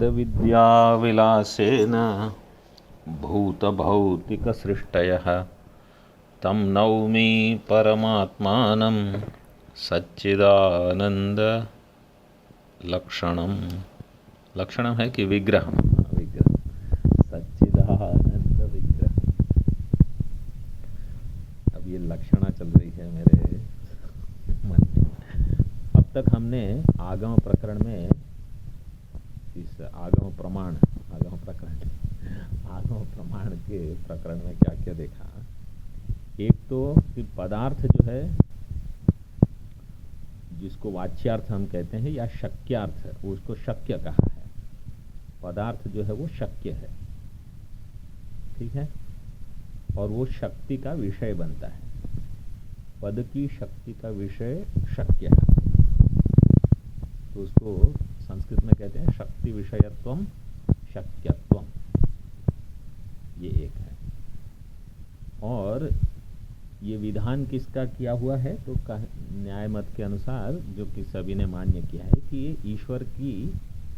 विद्याविलासेन भूतभौतिकसृष्टयः तं नौमि परमात्मानं सच्चिदानन्दलक्षणं। लक्षणम है कि विग्रह, विग्रह सच्चिदानंद विग्रह। अब ये लक्षणा चल रही है मेरे मन में। अब तक हमने आगम प्रकरण में इस आगम प्रमाण के प्रकरण में क्या क्या देखा। एक तो कि पदार्थ जो है जिसको वाच्यार्थ हम कहते हैं या शक्यार्थ, उसको शक्य कहा है। पदार्थ जो है वो शक्य है, ठीक है, और वो शक्ति का विषय बनता है। पद की शक्ति का विषय शक्य है, तो उसको संस्कृत में कहते हैं शक्ति विषयत्वम शक्यत्वम। ये एक है। और ये विधान किसका किया हुआ है, तो न्याय मत के अनुसार जो कि सभी ने मान्य किया है कि ये ईश्वर की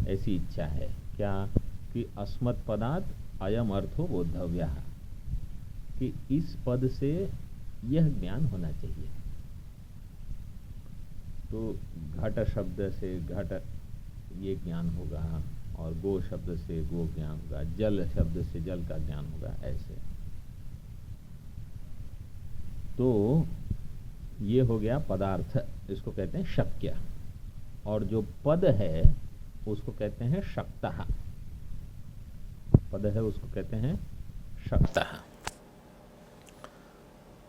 ऐसी इच्छा है। क्या कि अस्मत् पदात् अयम अर्थो बोद्धव्यः, कि इस पद से यह ज्ञान होना चाहिए। तो घट शब्द से घट ये ज्ञान होगा, और गो शब्द से गो ज्ञान होगा, जल शब्द से जल का ज्ञान होगा, ऐसे। तो ये हो गया पदार्थ, इसको कहते हैं शक्य। और जो पद है उसको कहते हैं शक्तः। पद है उसको कहते हैं शक्तः,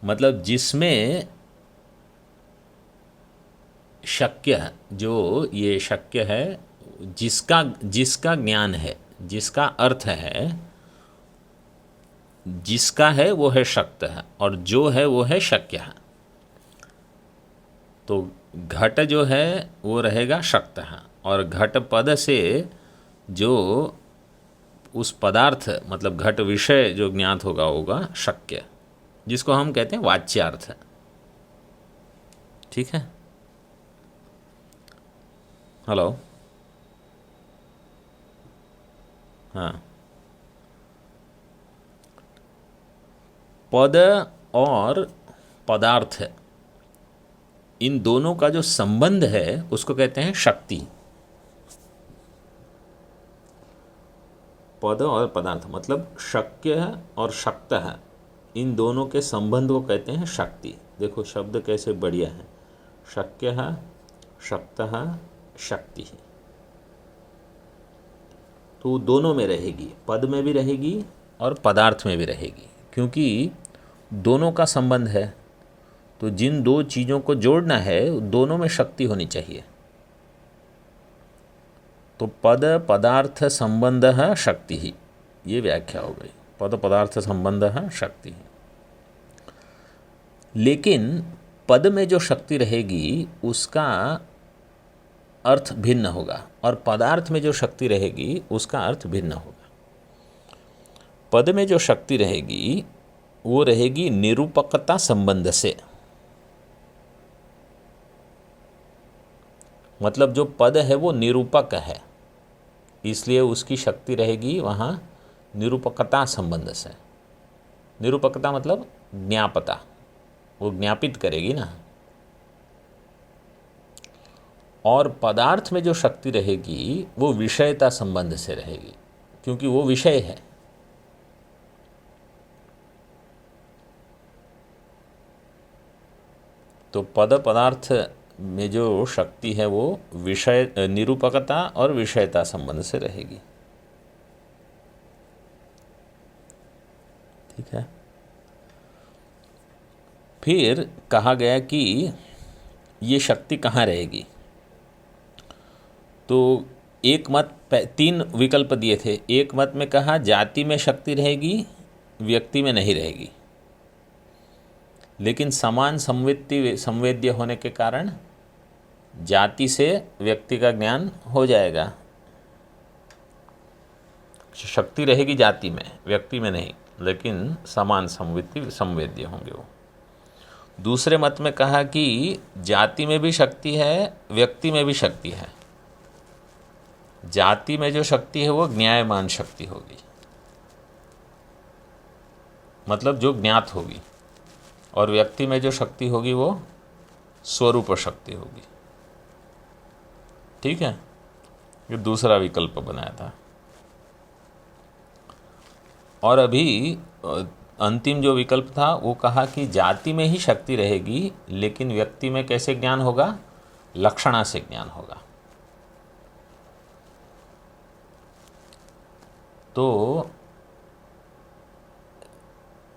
मतलब जिसमें शक्य, जो ये शक्य है, जिसका ज्ञान है, जिसका अर्थ है, जिसका है वो है शक्त है, और जो है वो है शक्य है। तो घट जो है वो रहेगा शक्त है, और घट पद से जो उस पदार्थ मतलब घट विषय जो ज्ञात होगा शक्य, जिसको हम कहते हैं वाच्यार्थ। ठीक है, हेलो, हाँ। पद और पदार्थ, इन दोनों का जो संबंध है उसको कहते हैं शक्ति। पद और पदार्थ मतलब शक्य और शक्त है, इन दोनों के संबंध को कहते हैं शक्ति। देखो शब्द कैसे बढ़िया है, शक्य है, शक्त है, शक्ति है। तो दोनों में रहेगी, पद में भी रहेगी और पदार्थ में भी रहेगी, क्योंकि दोनों का संबंध है। तो जिन दो चीज़ों को जोड़ना है दोनों में शक्ति होनी चाहिए। तो पद पदार्थ संबंध है शक्ति ही, ये व्याख्या हो गई। पद पदार्थ संबंध है शक्ति ही। लेकिन पद में जो शक्ति रहेगी उसका अर्थ भिन्न होगा, और पदार्थ में जो शक्ति रहेगी उसका अर्थ भिन्न होगा। पद में जो शक्ति रहेगी वो रहेगी निरूपकता संबंध से, मतलब जो पद है वो निरूपक है, इसलिए उसकी शक्ति रहेगी वहाँ निरूपकता संबंध से। निरूपकता मतलब ज्ञापता, वो ज्ञापित करेगी ना। और पदार्थ में जो शक्ति रहेगी वो विषयता संबंध से रहेगी, क्योंकि वो विषय है। तो पद पदार्थ में जो शक्ति है वो विषय निरूपकता और विषयता संबंध से रहेगी। ठीक है। फिर कहा गया कि ये शक्ति कहाँ रहेगी। तो एक मत, तीन विकल्प दिए थे। एक मत में कहा जाति में शक्ति रहेगी, व्यक्ति में नहीं रहेगी। लेकिन समान संवेद्य होने के कारण जाति से व्यक्ति का ज्ञान हो जाएगा। शक्ति रहेगी जाति में, व्यक्ति में नहीं, लेकिन समान संवेद्य होंगे वो। दूसरे मत में कहा कि जाति में भी शक्ति है, व्यक्ति में भी शक्ति है। जाति में जो शक्ति है वो ज्ञायमान शक्ति होगी, मतलब जो ज्ञात होगी, और व्यक्ति में जो शक्ति होगी वो स्वरूप शक्ति होगी। ठीक है, ये दूसरा विकल्प बनाया था। और अभी अंतिम जो विकल्प था वो कहा कि जाति में ही शक्ति रहेगी, लेकिन व्यक्ति में कैसे ज्ञान होगा? लक्षणा से ज्ञान होगा। तो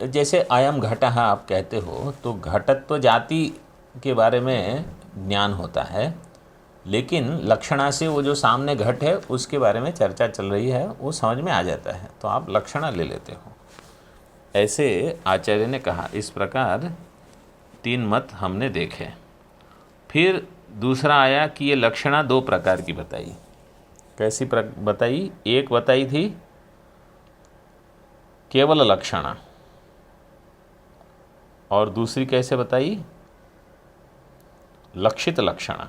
जैसे अयम घटः आप कहते हो, तो घटत्व जाति के बारे में ज्ञान होता है, लेकिन लक्षणा से वो जो सामने घट है उसके बारे में चर्चा चल रही है वो समझ में आ जाता है, तो आप लक्षणा ले लेते हो। ऐसे आचार्य ने कहा। इस प्रकार 3 मत हमने देखे। फिर दूसरा आया कि ये लक्षणा 2 प्रकार की बताई। कैसी बताई? एक बताई थी केवल लक्षणा, और दूसरी कैसे बताई? लक्षित लक्षणा।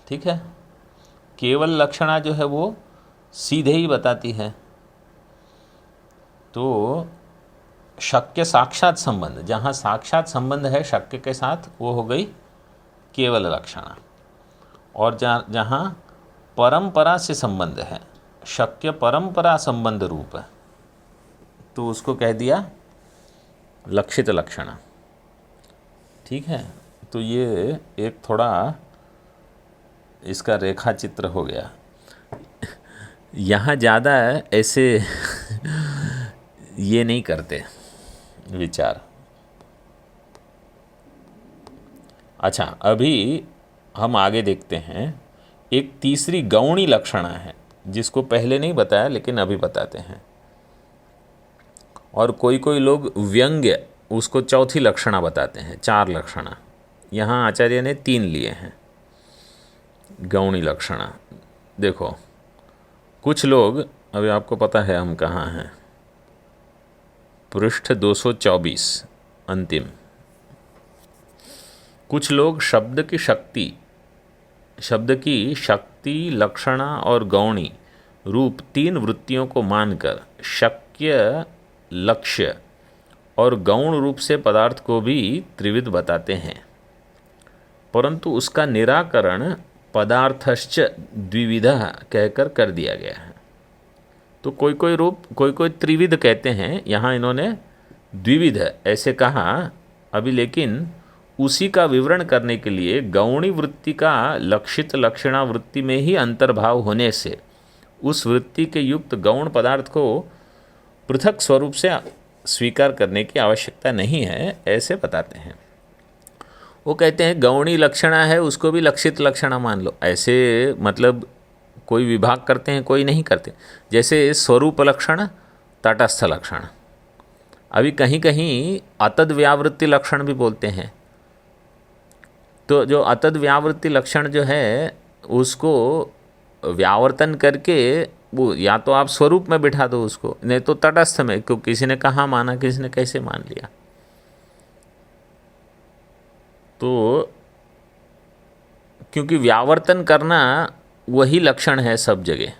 ठीक है, केवल लक्षणा जो है वो सीधे ही बताती है, तो शक्य साक्षात संबंध, जहाँ साक्षात संबंध है शक्य के साथ, वो हो गई केवल लक्षणा। और जहाँ परंपरा से संबंध है, शक्य परंपरा संबंध रूप है, तो उसको कह दिया लक्षित लक्षणा। ठीक है, तो ये एक थोड़ा इसका रेखा चित्र हो गया। यहाँ ज़्यादा ऐसे ये नहीं करते विचार। अच्छा, अभी हम आगे देखते हैं। एक तीसरी गौणी लक्षणा है, जिसको पहले नहीं बताया लेकिन अभी बताते हैं। और कोई कोई लोग व्यंग्य उसको चौथी लक्षणा बताते हैं। 4 लक्षणा, यहाँ आचार्य ने 3 लिए हैं गौणी लक्षणा। देखो, कुछ लोग, अभी आपको पता है हम कहाँ हैं, पृष्ठ 224 अंतिम। कुछ लोग शब्द की शक्ति, लक्षणा और गौणी रूप 3 वृत्तियों को मानकर शक्य, लक्ष्य और गौण रूप से पदार्थ को भी त्रिविध बताते हैं, परंतु उसका निराकरण पदार्थश्च द्विविधः कहकर कर दिया गया है। तो कोई कोई त्रिविध कहते हैं, यहाँ इन्होंने द्विविध ऐसे कहा अभी, लेकिन उसी का विवरण करने के लिए गौणी वृत्ति का लक्षित लक्षणा वृत्ति में ही अंतर्भाव होने से उस वृत्ति के युक्त गौण पदार्थ को पृथक स्वरूप से स्वीकार करने की आवश्यकता नहीं है, ऐसे बताते हैं। वो कहते हैं गौणी लक्षणा है उसको भी लक्षित लक्षणा मान लो, ऐसे मतलब कोई विभाग करते हैं, कोई नहीं करते। जैसे स्वरूप लक्षण, तटस्थ लक्षण, अभी कहीं कहीं अतद व्यावृत्ति लक्षण भी बोलते हैं। तो जो अतद व्यावृत्ति लक्षण जो है उसको व्यावर्तन करके वो या तो आप स्वरूप में बिठा दो उसको, नहीं तो तटस्थ में, क्योंकि किसी ने कहाँ माना, किसी ने कैसे मान लिया। तो क्योंकि व्यावर्तन करना वही लक्षण है सब जगह,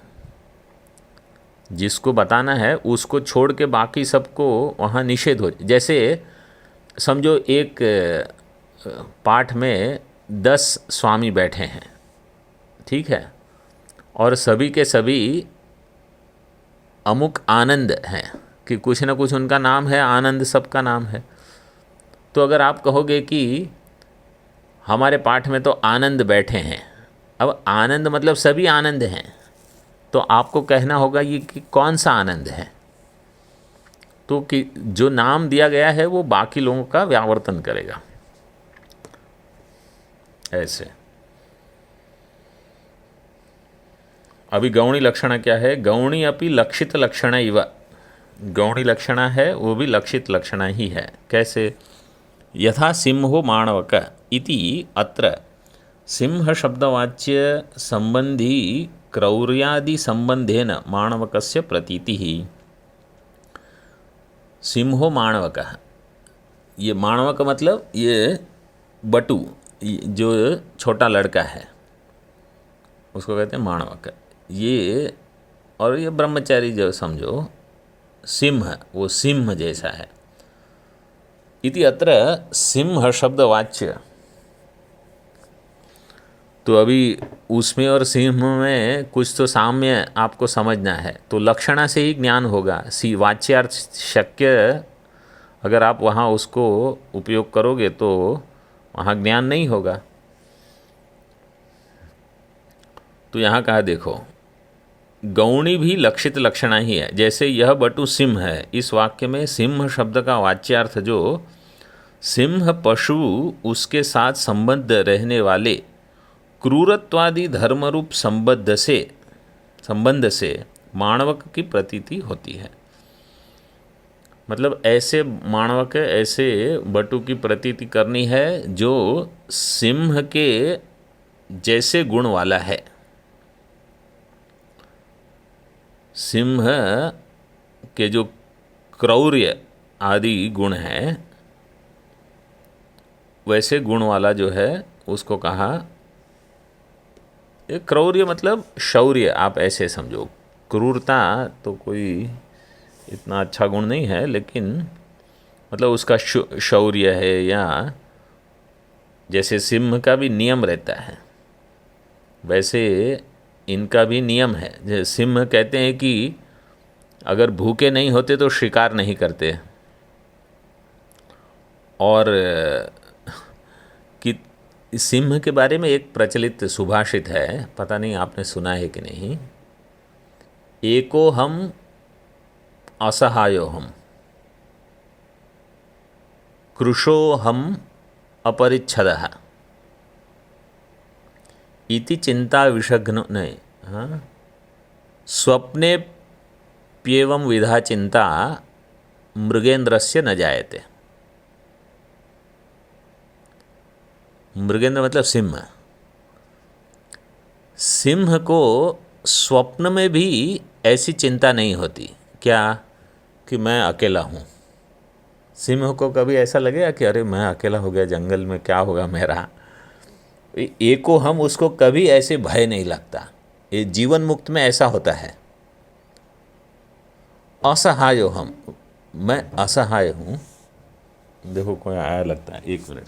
जिसको बताना है उसको छोड़ के बाकी सबको वहाँ निषेध हो। जैसे समझो एक पाठ में 10 स्वामी बैठे हैं, ठीक है, और सभी के सभी अमुक आनंद हैं कि कुछ ना कुछ उनका नाम है, आनंद सबका नाम है। तो अगर आप कहोगे कि हमारे पाठ में तो आनंद बैठे हैं, अब आनंद मतलब सभी आनंद हैं, तो आपको कहना होगा ये कि कौन सा आनंद है। तो कि जो नाम दिया गया है वो बाकी लोगों का व्यावर्तन करेगा, ऐसे। अभी गौणी लक्षणा क्या है? गौणी अपि लक्षित लक्षण इव, गौणी लक्षणा है वो भी लक्षित लक्षणा ही है। कैसे? यथा सिंहो माणवक इति अत्र सिंह शब्दवाच्य संबंधी क्रौर्यादि संबंधेन माणवकस्य प्रतीतिः। सिंहो माणवक, ये माणवक मतलब ये बटु, जो छोटा लड़का है, उसको कहते हैं माणवक। ये और ये ब्रह्मचारी जो समझो सिंह, वो सिंह जैसा है। इति अत्र सिंह शब्द वाच्य। तो अभी उसमें और सिंह में कुछ तो साम्य आपको समझना है, तो लक्षणा से ही ज्ञान होगा। वाच्यार्थ शक्य अगर आप वहाँ उसको उपयोग करोगे तो वहाँ ज्ञान नहीं होगा। तो यहाँ कहा देखो, गौणी भी लक्षित लक्षणा ही है। जैसे यह बटु सिंह है, इस वाक्य में सिंह शब्द का वाच्यार्थ जो सिंह पशु उसके साथ संबद्ध रहने वाले क्रूरत्वादि धर्मरूप संबंध से माणवक की प्रतीति होती है। मतलब ऐसे माणवक, ऐसे बटु की प्रतीति करनी है जो सिंह के जैसे गुण वाला है। सिंह के जो क्रौर्य आदि गुण हैं, वैसे गुण वाला जो है उसको कहा। ये क्रौर्य मतलब शौर्य, आप ऐसे समझो। क्रूरता तो कोई इतना अच्छा गुण नहीं है, लेकिन मतलब उसका शौर्य है। या जैसे सिंह का भी नियम रहता है, वैसे इनका भी नियम है। जैसे सिंह कहते हैं कि अगर भूखे नहीं होते तो शिकार नहीं करते, और कि सिंह के बारे में एक प्रचलित सुभाषित है, पता नहीं आपने सुना है कि नहीं। एको हम असहायो हम, कृशो हम अपरिच्छदः, इति चिंता विषघ्नो नहीं, हाँ, स्वप्ने प्येवं विधा चिंता मृगेंद्रस्य न जायते। मृगेंद्र मतलब सिंह। सिंह को स्वप्न में भी ऐसी चिंता नहीं होती, क्या कि मैं अकेला हूँ। सिंह को कभी ऐसा लगेगा कि अरे मैं अकेला हो गया जंगल में, क्या होगा मेरा। एको हम, उसको कभी ऐसे भय नहीं लगता। ये जीवन मुक्त में ऐसा होता है। असहायो हम, मैं असहाय हूँ। देखो कोई आया लगता है, एक मिनट।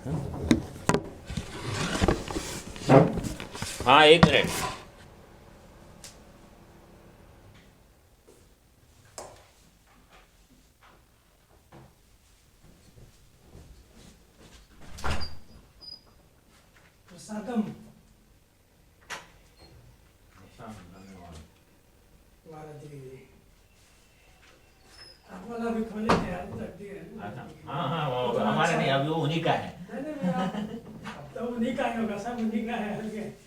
हाँ एक मिनट। प्रसादम वाला भी खोले थे यार, रख दिए। हाँ हाँ, वो हमारा नहीं, अभी वो उन्हीं का है। नहीं अब तो उन्हीं का ही होगा, सब उन्हीं का है हल्के।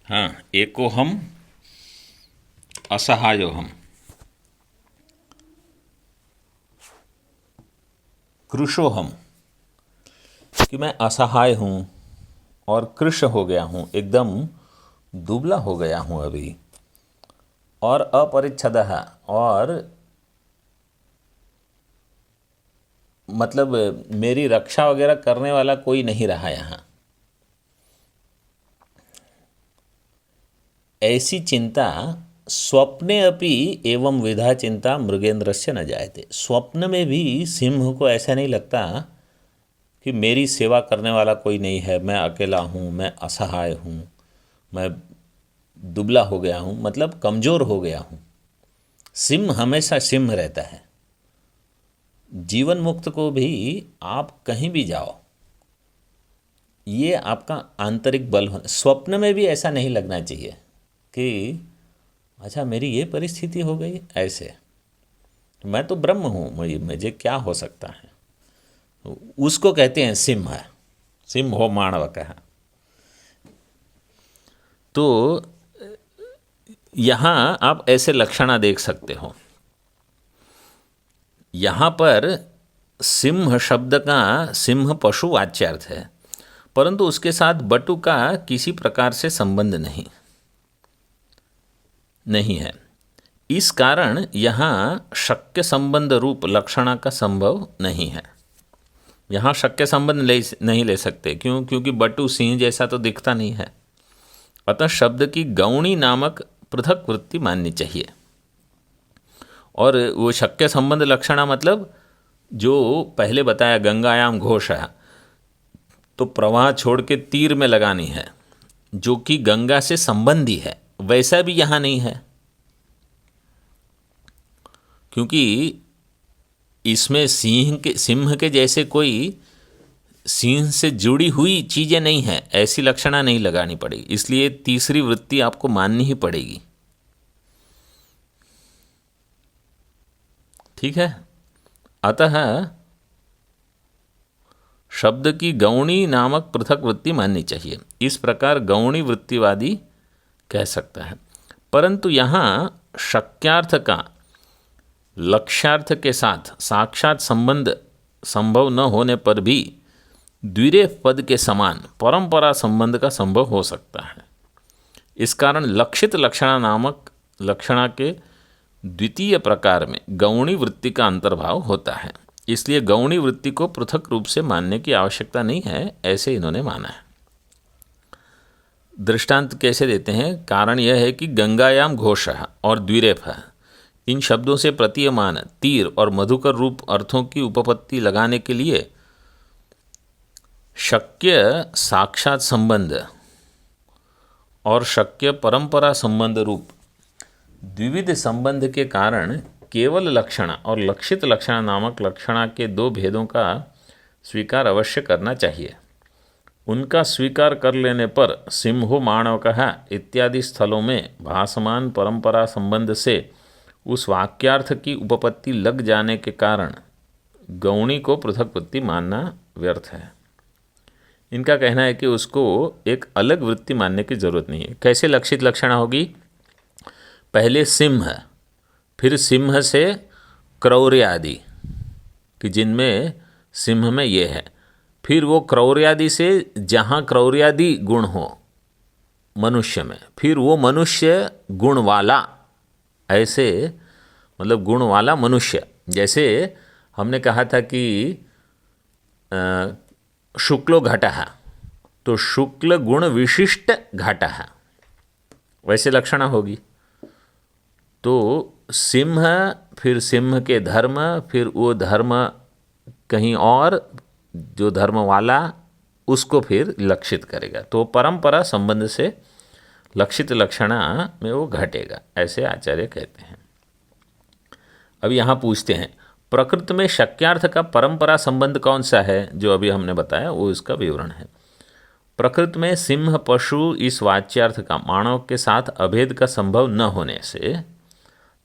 हाँ, एको हम असहायो हम, कृशो हम, कि मैं असहाय हूँ और कृश हो गया हूँ, एकदम दुबला हो गया हूँ अभी। और अपरिच्छदः, और मतलब मेरी रक्षा वगैरह करने वाला कोई नहीं रहा यहाँ। ऐसी चिंता स्वप्ने अपि एवं विधा चिंता मृगेंद्रस्य न जायते। स्वप्न में भी सिंह को ऐसा नहीं लगता कि मेरी सेवा करने वाला कोई नहीं है, मैं अकेला हूँ, मैं असहाय हूँ, मैं दुबला हो गया हूँ, मतलब कमज़ोर हो गया हूँ। सिंह हमेशा सिंह रहता है। जीवन मुक्त को भी आप कहीं भी जाओ, ये आपका आंतरिक बल होना। स्वप्न में भी ऐसा नहीं लगना चाहिए कि अच्छा मेरी ये परिस्थिति हो गई ऐसे, मैं तो ब्रह्म हूँ, मुझे क्या हो सकता है। उसको कहते हैं सिंह। सिंह हो माणवक है। तो यहाँ आप ऐसे लक्षणा देख सकते हो। यहाँ पर सिंह शब्द का सिंह पशु वाच्यार्थ है, परंतु उसके साथ बटु का किसी प्रकार से संबंध नहीं है। इस कारण यहाँ शक्य संबंध रूप लक्षणा का संभव नहीं है। यहाँ शक्य संबंध नहीं ले सकते। क्यों? क्योंकि बटु सिंह जैसा तो दिखता नहीं है। अतः शब्द की गौणी नामक पृथक वृत्ति माननी चाहिए। और वो शक्य संबंध लक्षणा मतलब जो पहले बताया गंगायाम घोष है, तो प्रवाह छोड़ के तीर में लगानी है, जो कि गंगा से संबंधी है, वैसा भी यहाँ नहीं है। क्योंकि इसमें सिंह के जैसे कोई सिंह से जुड़ी हुई चीज़ें नहीं है, ऐसी लक्षणा नहीं लगानी पड़ेगी। इसलिए तीसरी वृत्ति आपको माननी ही पड़ेगी। ठीक है। अतः शब्द की गौणी नामक पृथक वृत्ति माननी चाहिए। इस प्रकार गौणी वृत्तिवादी कह सकता है। परंतु यहाँ शक्यार्थ का लक्ष्यार्थ के साथ साक्षात संबंध संभव न होने पर भी द्विरेफ पद के समान परंपरा संबंध का संभव हो सकता है। इस कारण लक्षित लक्षणा नामक लक्षणा के द्वितीय प्रकार में गौणी वृत्ति का अंतर्भाव होता है। इसलिए गौणी वृत्ति को पृथक रूप से मानने की आवश्यकता नहीं है, ऐसे इन्होंने माना है। दृष्टांत कैसे देते हैं? कारण यह है कि गंगायाम घोषः और द्विरेफ, इन शब्दों से प्रतीयमान तीर और मधुकर रूप अर्थों की उपपत्ति लगाने के लिए शक्य साक्षात संबंध और शक्य परंपरा संबंध रूप द्विविध संबंध के कारण केवल लक्षणा और लक्षित लक्षणा नामक लक्षणा के दो भेदों का स्वीकार अवश्य करना चाहिए। उनका स्वीकार कर लेने पर सिंहो माणवकः इत्यादि स्थलों में भासमान परंपरा संबंध से उस वाक्यार्थ की उपपत्ति लग जाने के कारण गौणी को पृथक वृत्ति मानना व्यर्थ है। इनका कहना है कि उसको एक अलग वृत्ति मानने की जरूरत नहीं है। कैसे लक्षित लक्षणा होगी? पहले सिंह, फिर सिंह से क्रौर्य आदि, कि जिनमें सिंह में ये है, फिर वो क्रौर्यादि से जहाँ क्रौर्यादि गुण हो मनुष्य में, फिर वो मनुष्य गुण वाला, ऐसे मतलब गुण वाला मनुष्य। जैसे हमने कहा था कि शुक्लो घटः, तो शुक्ल गुण विशिष्ट घटः, वैसे लक्षणा होगी। तो सिंह, फिर सिंह के धर्म, फिर वो धर्म कहीं और जो धर्म वाला, उसको फिर लक्षित करेगा। तो परंपरा संबंध से लक्षित लक्षणा में वो घटेगा, ऐसे आचार्य कहते हैं। अब यहाँ पूछते हैं, प्रकृति में शक्यार्थ का परंपरा संबंध कौन सा है? जो अभी हमने बताया वो इसका विवरण है। प्रकृति में सिंह पशु इस वाच्यार्थ का मानव के साथ अभेद का संभव न होने से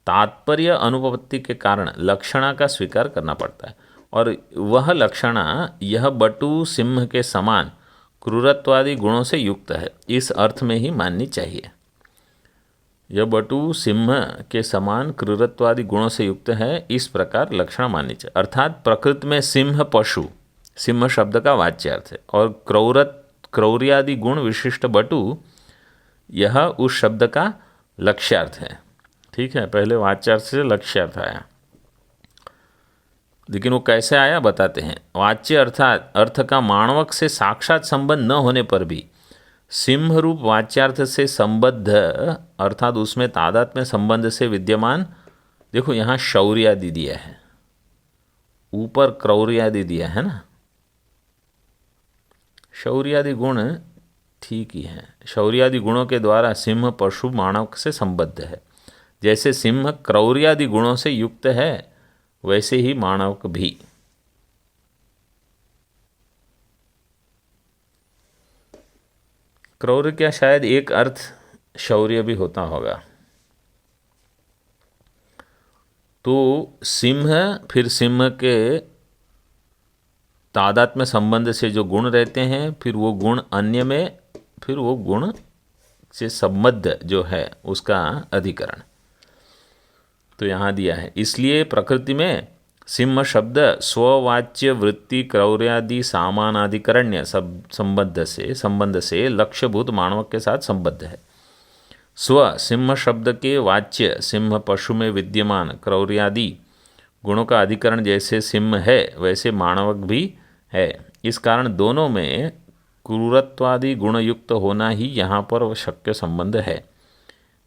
तात्पर्य अनुपपत्ति के कारण लक्षणा का स्वीकार करना पड़ता है, और वह लक्षणा यह बटु सिंह के समान क्रूरत्वादि गुणों से युक्त है, इस अर्थ में ही माननी चाहिए। यह बटु सिंह के समान क्रूरत्वादि गुणों से युक्त है, इस प्रकार लक्षणा माननी चाहिए। अर्थात प्रकृति में सिंह पशु, सिंह शब्द का वाच्यार्थ है, और क्रौर्यादि गुण विशिष्ट बटु, यह उस शब्द का लक्ष्यार्थ है। ठीक है, पहले वाच्यार्थ से लक्ष्यार्थ आया, लेकिन वो कैसे आया बताते हैं। वाच्य अर्थात अर्थ का माणवक से साक्षात संबंध न होने पर भी सिंह रूप वाच्यार्थ से संबद्ध, अर्थात उसमें तादात्म्य संबंध से विद्यमान, देखो यहाँ शौर्यादि दिया है, ऊपर क्रौर्यादि दिया है ना, शौर्यादि गुण ठीक ही है। शौर्यादि गुणों के द्वारा सिंह पशु मानव से संबद्ध है। जैसे सिंह क्रौर्यादि गुणों से युक्त है, वैसे ही मानव भी। क्रौर्य क्या शायद एक अर्थ शौर्य भी होता होगा। तो सिंह, फिर सिंह के तादात्म्य संबंध से जो गुण रहते हैं, फिर वो गुण अन्य में, फिर वो गुण से संबद्ध जो है उसका अधिकरण। तो यहाँ दिया है, इसलिए प्रकृति में सिंह शब्द स्ववाच्य वृत्ति क्रौर्यादि सामानाधिकरण्य संबंध से लक्ष्यभूत मानवक के साथ संबद्ध है। स्व सिंह शब्द के वाच्य सिंह पशु में विद्यमान क्रौर्यादि गुणों का अधिकरण जैसे सिंह है वैसे मानवक भी है। इस कारण दोनों में क्रूरत्वादि गुणयुक्त होना ही यहाँ पर शक्य संबंध है।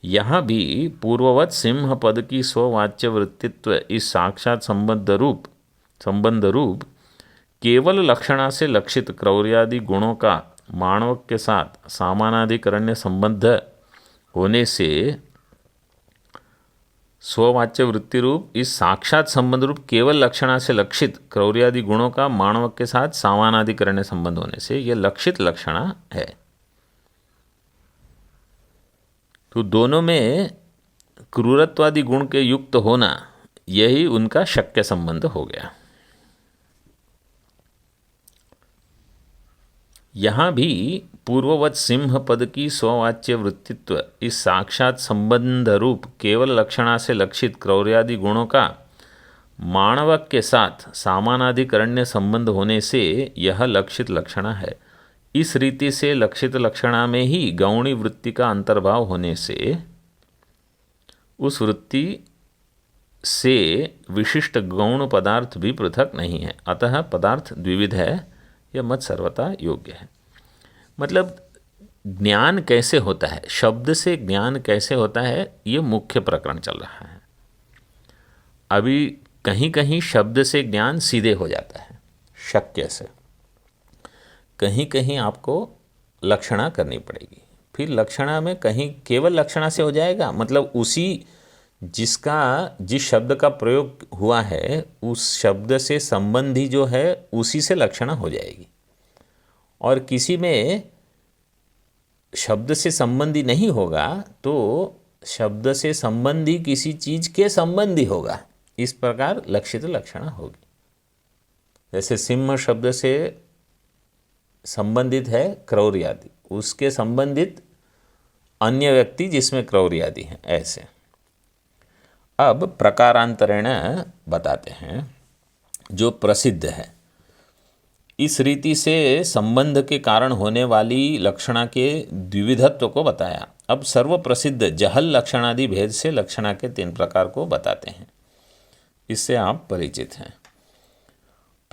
यहाँ भी पूर्ववत सिंह पद की स्ववाच्य वृत्तित्व इस साक्षात संबंध रूप केवल लक्षणा से लक्षित क्रौर्यादि गुणों का मानवक के साथ सामानाधिकरण्य संबंध होने से स्ववाच्य वृत्ति रूप इस साक्षात संबंध रूप केवल लक्षणा से लक्षित क्रौर्यादि गुणों का मानवक के साथ सामानाधिकरण्य संबंध होने से यह लक्षित लक्षणा है। तो दोनों में क्रूरत्वादि गुण के युक्त होना यही उनका शक्य संबंध हो गया। यहाँ भी पूर्ववत सिंह पद की स्ववाच्य वृत्तित्व इस साक्षात संबंध रूप केवल लक्षणा से लक्षित क्रौर्यादि गुणों का मानवक के साथ सामानाधिकरण्य संबंध होने से यह लक्षित लक्षणा है। इस रीति से लक्षित लक्षणा में ही गौणी वृत्ति का अंतर्भाव होने से उस वृत्ति से विशिष्ट गौण पदार्थ भी पृथक नहीं है। अतः पदार्थ द्विविध है, यह मत सर्वथा योग्य है। मतलब ज्ञान कैसे होता है, शब्द से ज्ञान कैसे होता है, ये मुख्य प्रकरण चल रहा है। अभी कहीं कहीं शब्द से ज्ञान सीधे हो जाता है शक्य से, कहीं कहीं आपको लक्षणा करनी पड़ेगी। फिर लक्षणा में कहीं केवल लक्षणा से हो जाएगा, मतलब उसी जिस शब्द का प्रयोग हुआ है उस शब्द से संबंधी जो है उसी से लक्षणा हो जाएगी। और किसी में शब्द से संबंधी नहीं होगा तो शब्द से संबंधी किसी चीज़ के संबंधी होगा। इस प्रकार लक्षित लक्षणा होगी। जैसे सिंह शब्द से संबंधित है क्रौर्यादि, उसके संबंधित अन्य व्यक्ति जिसमें क्रौर्यादि है, ऐसे। अब प्रकारांतरेण बताते हैं जो प्रसिद्ध है। इस रीति से संबंध के कारण होने वाली लक्षणा के द्विविधत्व को बताया। अब सर्व प्रसिद्ध जहल लक्षणादि भेद से लक्षणा के 3 प्रकार को बताते हैं। इससे आप परिचित हैं।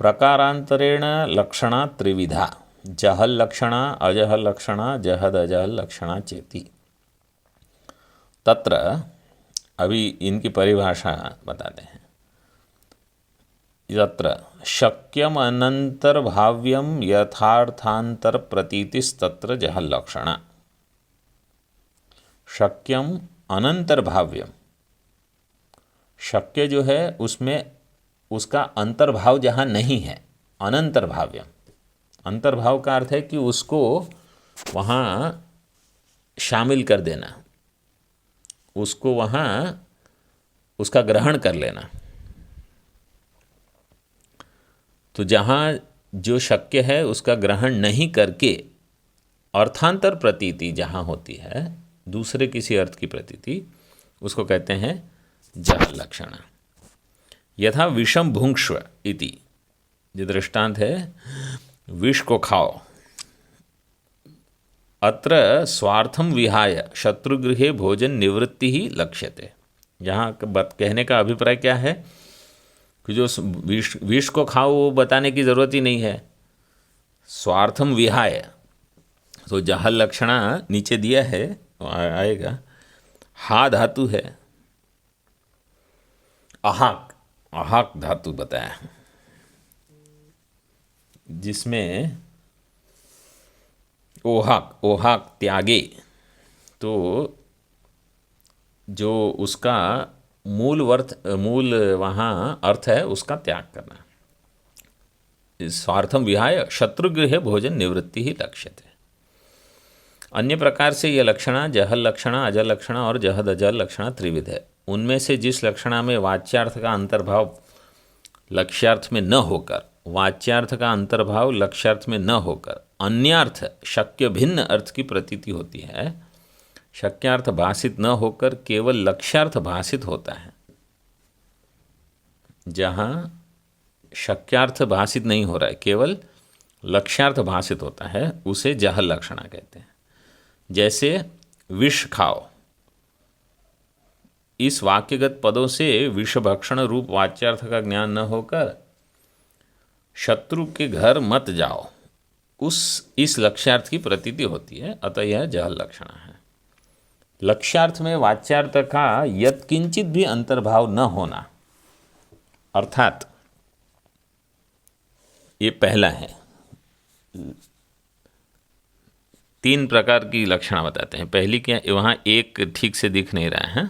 प्रकारांतरेण लक्षणा त्रिविधा, जहल लक्षणा, अजहल लक्षणा, जहद अजहल लक्षणा चेति। तत्र अभी इनकी परिभाषा बताते हैं। यत्र शक्यम अनंतर्भाव्यम यथार्थांतर प्रतीतिस्तत्र जहल लक्षणा। शक्यम अनंतर्भाव्यम, शक्य जो है उसमें उसका अंतर्भाव जहाँ नहीं है, अनंतर्भाव्यम। अंतर्भाव का अर्थ है कि उसको वहाँ शामिल कर देना, उसको वहाँ उसका ग्रहण कर लेना। तो जहाँ जो शक्य है उसका ग्रहण नहीं करके अर्थांतर प्रतीति जहाँ होती है, दूसरे किसी अर्थ की प्रतीति, उसको कहते हैं जहल लक्षणा। यथा विषम भुंक्ष्व इति, जो दृष्टांत है विष को खाओ। अत्र स्वार्थम विहाय शत्रुगृहे भोजन निवृत्ति ही लक्ष्यते। यहाँ कहने का अभिप्राय क्या है कि जो विष को खाओ वो बताने की ज़रूरत ही नहीं है। स्वार्थम विहाय, तो जहल लक्षणा नीचे दिया है, आएगा। हा धातु है, अहाक, अहाक धातु बताया, जिसमें ओहाक, ओहाक त्यागे, तो जो उसका मूल वहाँ अर्थ है उसका त्याग करना। स्वार्थम विहाय शत्रुगृहे भोजन निवृत्ति ही लक्ष्यते। अन्य प्रकार से यह लक्षणा जहल लक्षणा, अजल लक्षणा और जहद अजल लक्षणा त्रिविध है। उनमें से जिस लक्षणा में वाच्यार्थ का अंतर्भाव लक्ष्यार्थ में न होकर, वाच्यार्थ का अंतर्भाव लक्ष्यार्थ में न होकर अन्यार्थ शक्य भिन्न अर्थ की प्रतीति होती है, शक्यार्थ भाषित न होकर केवल लक्ष्यार्थ भाषित होता है। जहाँ शक्यार्थ भाषित नहीं हो रहा है, केवल लक्ष्यार्थ भाषित होता है, उसे जहल लक्षणा कहते हैं। जैसे विष खाओ, इस वाक्यगत पदों से विष भक्षण रूप वाच्यार्थ का ज्ञान न होकर शत्रु के घर मत जाओ, इस लक्ष्यार्थ की प्रतीति होती है, अतः यह जहल लक्षणा है। लक्ष्यार्थ में वाच्यार्थ का यत्किंचित भी अंतर्भाव न होना, अर्थात ये पहला है। 3 प्रकार की लक्षणा बताते हैं। पहली क्या, वहाँ एक ठीक से दिख नहीं रहा है।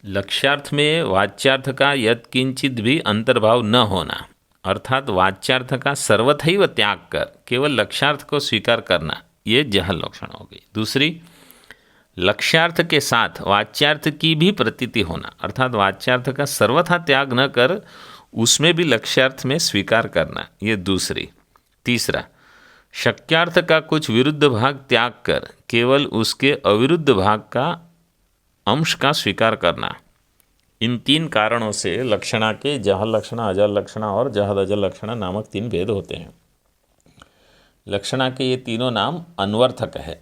लक्ष्यार्थ में वाच्यार्थ का यत्किंचित भी अंतर्भाव न होना, अर्थात वाच्यार्थ का सर्वथैव त्याग कर केवल लक्ष्यार्थ को स्वीकार करना, ये जहल लक्षण हो गई। दूसरी, लक्ष्यार्थ के साथ वाच्यार्थ की भी प्रतीति होना, अर्थात वाच्यार्थ का सर्वथा त्याग न कर उसमें भी लक्ष्यार्थ में स्वीकार करना, ये दूसरी। तीसरा, शक्यार्थ का कुछ विरुद्ध भाग त्याग कर केवल उसके अविरुद्ध भाग का अंश का स्वीकार करना। इन 3 कारणों से लक्षणा के जहल लक्षणा, अजहल लक्षणा और जहद अजहल लक्षणा नामक 3 भेद होते हैं। लक्षणा के ये तीनों नाम अन्वर्थक है।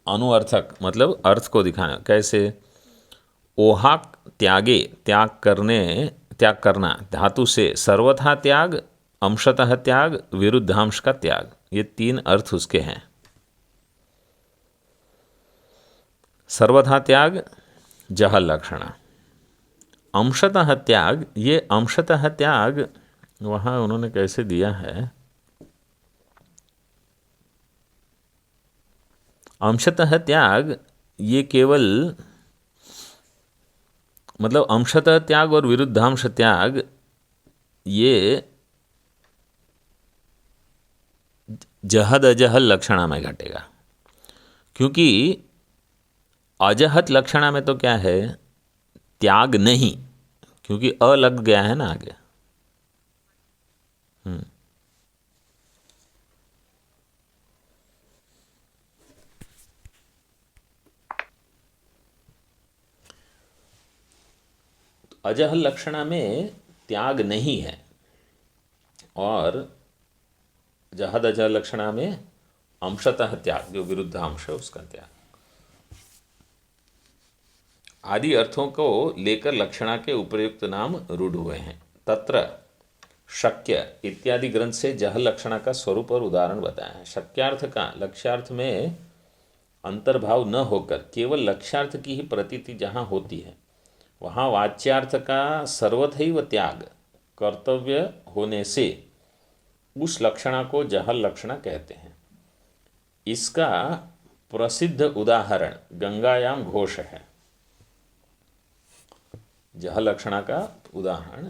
अनुअर्थक मतलब अर्थ को दिखाना। कैसे, ओहाक त्यागे, त्याग करना धातु से सर्वथा त्याग, अंशतः त्याग, विरुद्धांश का त्याग, ये 3 अर्थ उसके हैं। सर्वथा त्याग जहल लक्षणा, अंशतः त्याग, ये अंशतः त्याग वहाँ उन्होंने कैसे दिया है, अंशतः त्याग ये केवल मतलब अंशतः त्याग और विरुद्धांश त्याग ये जहद अजहल लक्षणा में घटेगा। क्योंकि अजहत लक्षणा में तो क्या है, त्याग नहीं, क्योंकि अ लग गया है ना आगे। अजहल लक्षणा में त्याग नहीं है और जहद अजहल लक्षणा में अंशतः त्याग, जो विरुद्धांश है उसका त्याग। आदि अर्थों को लेकर लक्षणा के उपयुक्त नाम रूढ़ हुए हैं। तत्र शक्य इत्यादि ग्रंथ से जहल लक्षणा का स्वरूप और उदाहरण बताया है। शक्यार्थ का लक्ष्यार्थ में अंतर्भाव न होकर केवल लक्ष्यार्थ की ही प्रतीति जहाँ होती है, वहाँ वाच्यार्थ का सर्वथैव त्याग कर्तव्य होने से उस लक्षणा को जहल लक्षणा कहते हैं। इसका प्रसिद्ध उदाहरण गंगायाम घोष है। जहल लक्षणा का उदाहरण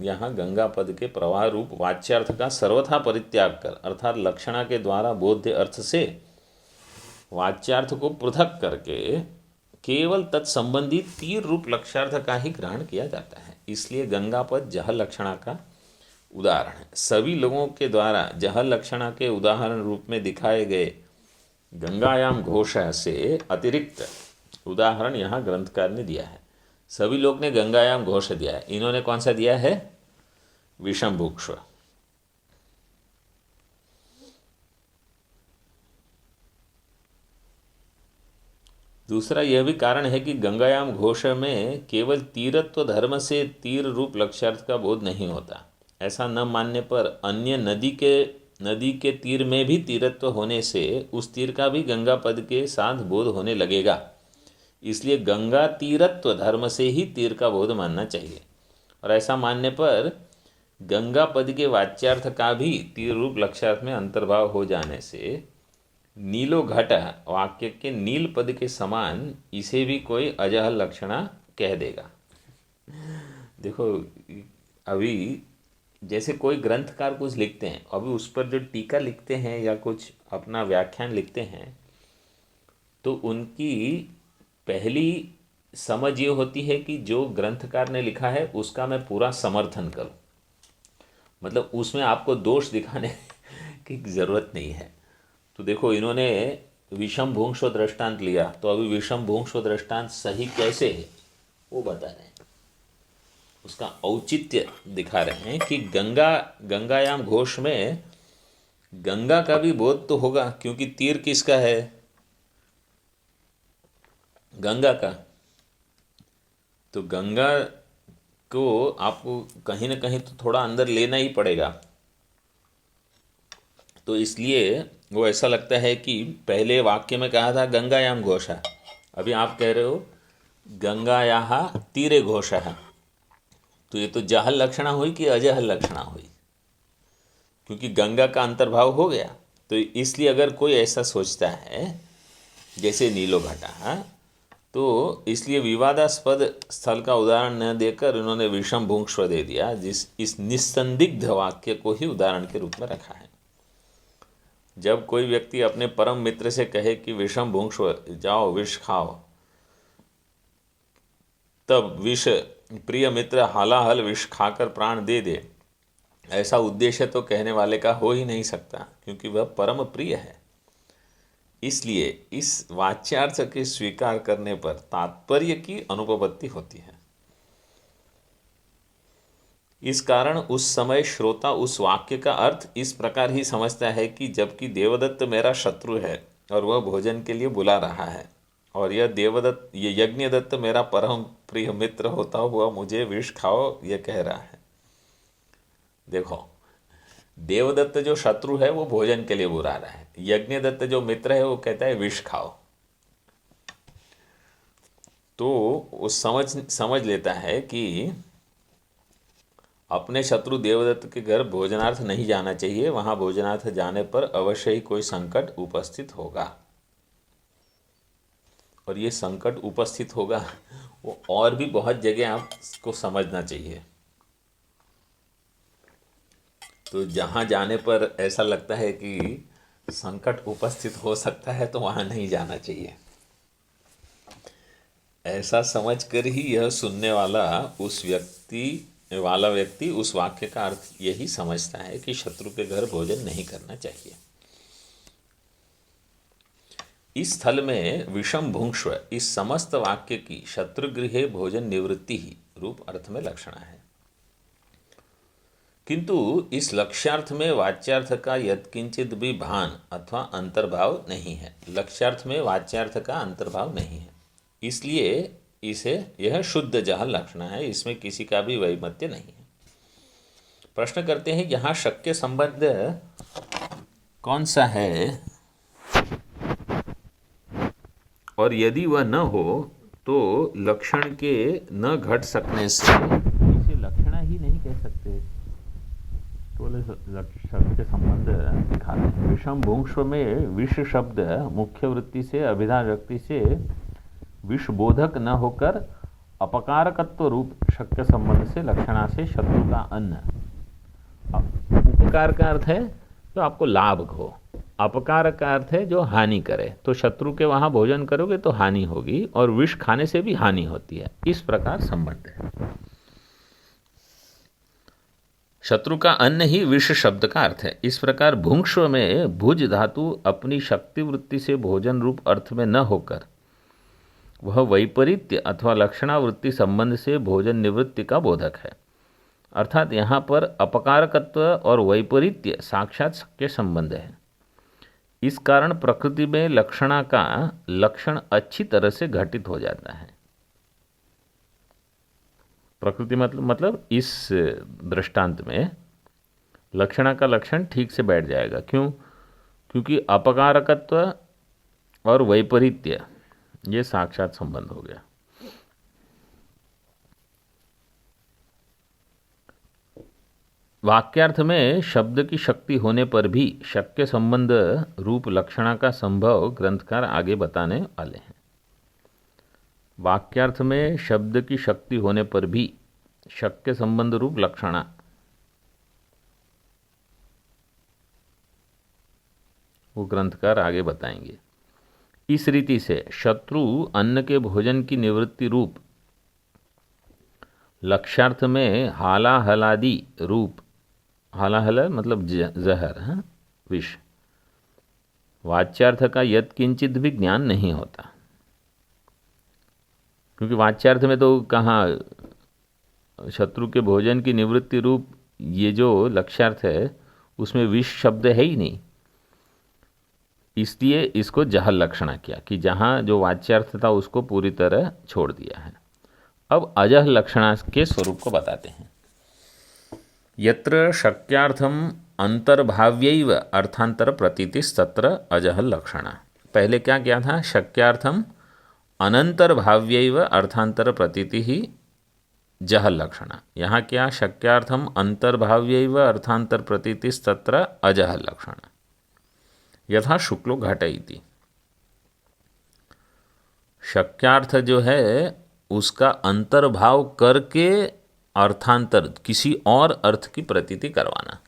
यहाँ गंगा पद के प्रवाह रूप वाच्यार्थ का सर्वथा परित्याग कर, अर्थात लक्षणा के द्वारा बोध्य अर्थ से वाच्यार्थ को पृथक करके केवल तत्संबंधी तीर रूप लक्ष्यार्थ का ही ग्रहण किया जाता है। इसलिए गंगा पद जहल लक्षणा का उदाहरण है। सभी लोगों के द्वारा जहल लक्षणा के उदाहरण रूप में दिखाए गए गंगायाम घोष से अतिरिक्त उदाहरण यहाँ ग्रंथकार ने दिया है। सभी लोग ने गंगायाम घोष दिया है, इन्होंने कौन सा दिया है, विषमभुक्ष। दूसरा यह भी कारण है कि गंगायाम घोष में केवल तीरत्व धर्म से तीर रूप लक्ष्यार्थ का बोध नहीं होता। ऐसा न मानने पर अन्य नदी के तीर में भी तीरत्व होने से उस तीर का भी गंगा पद के साथ बोध होने लगेगा। इसलिए गंगा तीरत्व धर्म से ही तीर का बोध मानना चाहिए। और ऐसा मानने पर गंगा पद के वाच्यार्थ का भी तीर रूप लक्ष्यार्थ में अंतर्भाव हो जाने से नीलो घट वाक्य के नील पद के समान इसे भी कोई अजहल लक्षणा कह देगा। देखो, अभी जैसे कोई ग्रंथकार कुछ लिखते हैं, अभी उस पर जो टीका लिखते हैं या कुछ अपना व्याख्यान लिखते हैं, तो उनकी पहली समझ ये होती है कि जो ग्रंथकार ने लिखा है उसका मैं पूरा समर्थन करूं। मतलब उसमें आपको दोष दिखाने की ज़रूरत नहीं है। तो देखो इन्होंने विषम भुंक्ष्व दृष्टांत लिया, तो अभी विषम भुंक्ष्व दृष्टांत सही कैसे है वो बता रहे हैं, उसका औचित्य दिखा रहे हैं कि गंगायाम घोष में गंगा का भी बोध तो होगा, क्योंकि तीर किसका है, गंगा का। तो गंगा को आपको कहीं ना कहीं तो थोड़ा अंदर लेना ही पड़ेगा। तो इसलिए वो ऐसा लगता है कि पहले वाक्य में कहा था गंगायाम घोषा, अभी आप कह रहे हो गंगायाः तीरे घोषः। तो ये तो जहल लक्षणा हुई कि अजहल लक्षणा हुई, क्योंकि गंगा का अंतर्भाव हो गया। तो इसलिए अगर कोई ऐसा सोचता है जैसे नीलो घटा, तो इसलिए विवादास्पद स्थल का उदाहरण न देकर उन्होंने विषम भुंक्ष्व दे दिया, इस निस्संदिग्ध वाक्य को ही उदाहरण के रूप में रखा है। जब कोई व्यक्ति अपने परम मित्र से कहे कि विषम भुंक्ष्व, जाओ विष खाओ, तब विष प्रिय मित्र हालाहल विष खाकर प्राण दे दे, ऐसा उद्देश्य तो कहने वाले का हो ही नहीं सकता, क्योंकि वह परम प्रिय है। इसलिए इस वाच्यार्थ के स्वीकार करने पर तात्पर्य की अनुपपत्ति होती है। इस कारण उस समय श्रोता उस वाक्य का अर्थ इस प्रकार ही समझता है कि जबकि देवदत्त मेरा शत्रु है और वह भोजन के लिए बुला रहा है, और ये यज्ञदत्त मेरा परम प्रिय मित्र होता हुआ मुझे विष खाओ यह कह रहा है। देखो, देवदत्त जो शत्रु है वो भोजन के लिए बुला रहा है, यज्ञदत्त जो मित्र है वो कहता है विष खाओ। तो वो समझ लेता है कि अपने शत्रु देवदत्त के घर भोजनार्थ नहीं जाना चाहिए, वहां भोजनार्थ जाने पर अवश्य ही कोई संकट उपस्थित होगा, और ये संकट उपस्थित होगा वो और भी बहुत जगह आपको समझना चाहिए। तो जहां जाने पर ऐसा लगता है कि संकट उपस्थित हो सकता है तो वहां नहीं जाना चाहिए। ऐसा समझकर ही यह सुनने वाला व्यक्ति उस वाक्य का अर्थ यही समझता है कि शत्रु के घर भोजन नहीं करना चाहिए। इस स्थल में विषम भुंक्ष्व इस समस्त वाक्य की शत्रुगृहे भोजन निवृत्ति ही रूप अर्थ में लक्षणा है, किंतु इस लक्ष्यार्थ में वाच्यार्थ का यत्किंचित भी भान अथवा अंतर्भाव नहीं है। लक्ष्यार्थ में वाच्यार्थ का अंतर्भाव नहीं है, इसलिए यह शुद्ध जहल लक्षण है, इसमें किसी का भी वैमत्य नहीं है। प्रश्न करते हैं, यहाँ शक्य संबंध कौन सा है, और यदि वह न हो तो लक्षण के न घट सकने से इसे लक्षणा ही नहीं कह सकते। तो शक्य संबंध दिखाते हैं। विषम भुंक्ष्व में विष शब्द मुख्य वृत्ति से अभिधा व्यक्ति से विषबोधक न होकर अपकारकत्व रूप शक्य संबंध से लक्षणा से शत्रु का अन्न। उपकार का अर्थ है जो आपको लाभ हो, अपकार का अर्थ है जो हानि करे। तो शत्रु के वहां भोजन करोगे तो हानि होगी, और विष खाने से भी हानि होती है। इस प्रकार संबंध है। शत्रु का अन्न ही विष शब्द का अर्थ है। इस प्रकार भुंक्ष्व में भुज धातु अपनी शक्ति वृत्ति से भोजन रूप अर्थ में न होकर वह वैपरीत्य अथवा लक्षणावृत्ति संबंध से भोजन निवृत्ति का बोधक है। अर्थात यहाँ पर अपकारकत्व और वैपरीत्य साक्षात शक्य संबंध है। इस कारण प्रकृति में लक्षणा का लक्षण अच्छी तरह से घटित हो जाता है। प्रकृति मतलब इस दृष्टांत में लक्षणा का लक्षण ठीक से बैठ जाएगा। क्यों? क्योंकि अपकारकत्व और वैपरीत्य ये साक्षात संबंध हो गया। वाक्यार्थ में शब्द की शक्ति होने पर भी शक्य संबंध रूप लक्षणा का संभव ग्रंथकार आगे बताने वाले हैं। वाक्यार्थ में शब्द की शक्ति होने पर भी शक्य संबंध रूप लक्षणा वो ग्रंथकार आगे बताएंगे। इस रीति से शत्रु अन्न के भोजन की निवृत्ति रूप लक्ष्यार्थ में हालाहलादि रूप हलाहल मतलब जहर, हाँ, विष। वाच्यार्थ का यत् किंचित भी ज्ञान नहीं होता, क्योंकि वाच्यार्थ में तो कहाँ शत्रु के भोजन की निवृत्ति रूप ये जो लक्ष्यार्थ है उसमें विष शब्द है ही नहीं, इसलिए इसको जहल लक्षणा किया कि जहाँ जो वाच्यार्थ था उसको पूरी तरह छोड़ दिया है। अब अजह लक्षणा के स्वरूप को बताते हैं। यत्र शक्यार्थम अंतर्भाव्यैव अर्थांतर प्रतीतिस्तत्र अजह लक्षणा। पहले क्या किया था? शक्यार्थम अनंतर्भाव्यैव अर्थांतर प्रतीति ही जहल लक्षणा। यहाँ क्या? शक्यार्थम अंतर्भाव्यैव अर्थांतर प्रतीतिस्तत्र अजहल लक्षणा। यथा शुक्लो घट इति। शक्यार्थ जो है उसका अंतर्भाव करके अर्थांतर किसी और अर्थ की प्रतीति करवाना,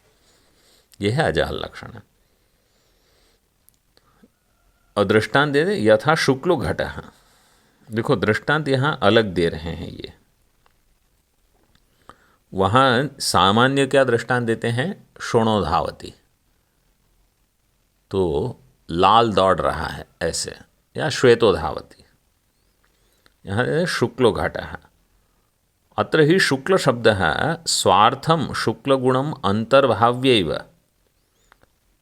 यह है अजहल लक्षण। और दृष्टांत दे दे, यथा शुक्लो घट। देखो दृष्टांत यहाँ अलग दे रहे हैं ये। वहाँ सामान्य क्या दृष्टांत देते हैं? शोणो धावती, तो लाल दौड़ रहा है ऐसे, या श्वेतो धावती। यहाँ शुक्लो घटः। अत्र ही शुक्ल शब्द है स्वार्थम शुक्लगुणम अंतर्भाव्यैव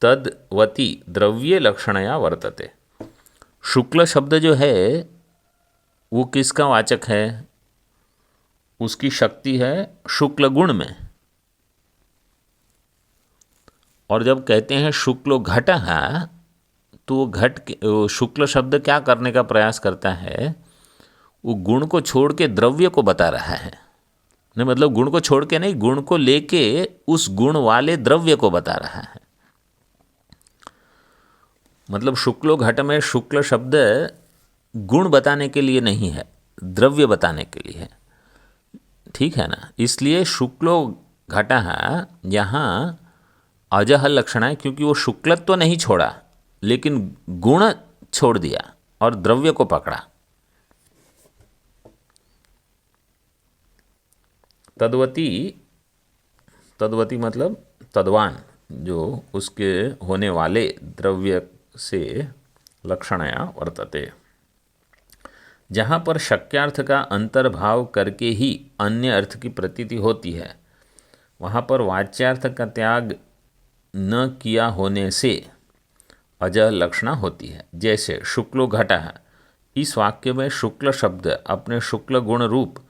तद्वती द्रव्य लक्षणया वर्तते। शुक्ल शब्द जो है वो किसका वाचक है? उसकी शक्ति है शुक्ल गुण में। और जब कहते हैं शुक्लो घट है तो घट शुक्ल शब्द क्या करने का प्रयास करता है? वो गुण को छोड़ के द्रव्य को बता रहा है। नहीं मतलब गुण को छोड़ के नहीं, गुण को लेके उस गुण वाले द्रव्य को बता रहा है। मतलब शुक्लो घट में शुक्ल शब्द गुण बताने के लिए नहीं है, द्रव्य बताने के लिए है। ठीक है ना? इसलिए शुक्लो घटः यहाँ अजह लक्षण है, क्योंकि वो शुक्लत्व तो नहीं छोड़ा लेकिन गुण छोड़ दिया और द्रव्य को पकड़ा। तद्वती, तद्वती मतलब तद्वान, जो उसके होने वाले द्रव्य से लक्षणया वर्तते। जहाँ पर शक्यार्थ का अंतर्भाव करके ही अन्य अर्थ की प्रतीति होती है, वहाँ पर वाच्यार्थ का त्याग न किया होने से अजह लक्षणा होती है। जैसे शुक्लो घटः, इस वाक्य में शुक्ल शब्द अपने शुक्ल गुण रूप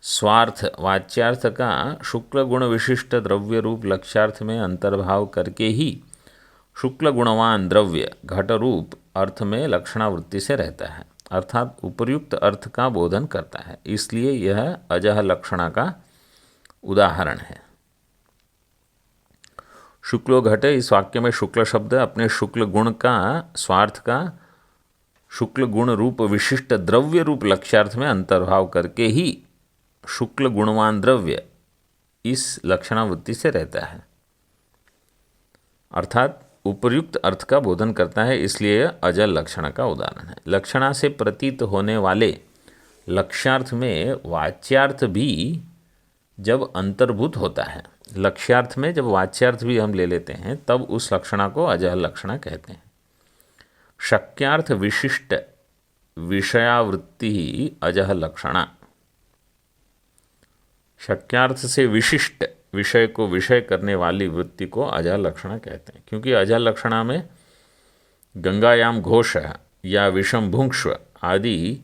स्वार्थ वाच्यार्थ का शुक्ल गुण विशिष्ट द्रव्य रूप लक्ष्यार्थ में अंतर्भाव करके ही शुक्ल गुणवान द्रव्य घट रूप अर्थ में लक्षणावृत्ति से रहता है, अर्थात उपर्युक्त अर्थ का बोधन करता है। इसलिए यह अजह लक्षणा का उदाहरण है। शुक्लो घट, इस वाक्य में शुक्ल शब्द अपने शुक्ल गुण का स्वार्थ का शुक्ल गुण रूप विशिष्ट द्रव्य रूप लक्ष्यार्थ में अंतर्भाव करके ही शुक्ल गुणवान द्रव्य इस लक्षणावृत्ति से रहता है, अर्थात उपर्युक्त अर्थ का बोधन करता है। इसलिए अजल लक्षणा का उदाहरण है। लक्षणा से प्रतीत होने वाले लक्ष्यार्थ में वाच्यार्थ भी जब अंतर्भूत होता है, लक्ष्यार्थ में जब वाच्यार्थ भी हम ले लेते हैं, तब उस लक्षणा को अजह लक्षणा कहते हैं। शक्यार्थ विशिष्ट विषयावृत्ति ही अजह लक्षणा। शक्यार्थ से विशिष्ट विषय को विषय करने वाली वृत्ति को अजह लक्षणा कहते हैं, क्योंकि अजह लक्षणा में गंगायाम घोष या विषम भुंक्ष्व आदि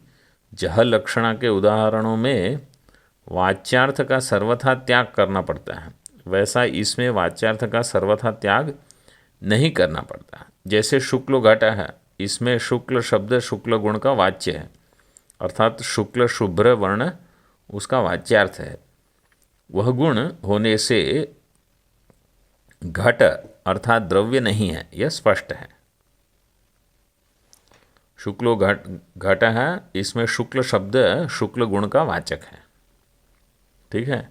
जह लक्षणा के उदाहरणों में वाच्यार्थ का सर्वथा त्याग करना पड़ता है, वैसा इसमें वाच्यार्थ का सर्वथा त्याग नहीं करना पड़ता। जैसे शुक्लो घट है, इसमें शुक्ल शब्द शुक्ल गुण का वाच्य है, अर्थात शुक्ल शुभ्र वर्ण उसका वाच्यार्थ है। वह गुण होने से घट अर्थात द्रव्य नहीं है, यह स्पष्ट है। शुक्लो घट है, इसमें शुक्ल शब्द शुक्ल गुण का वाचक है। ठीक है,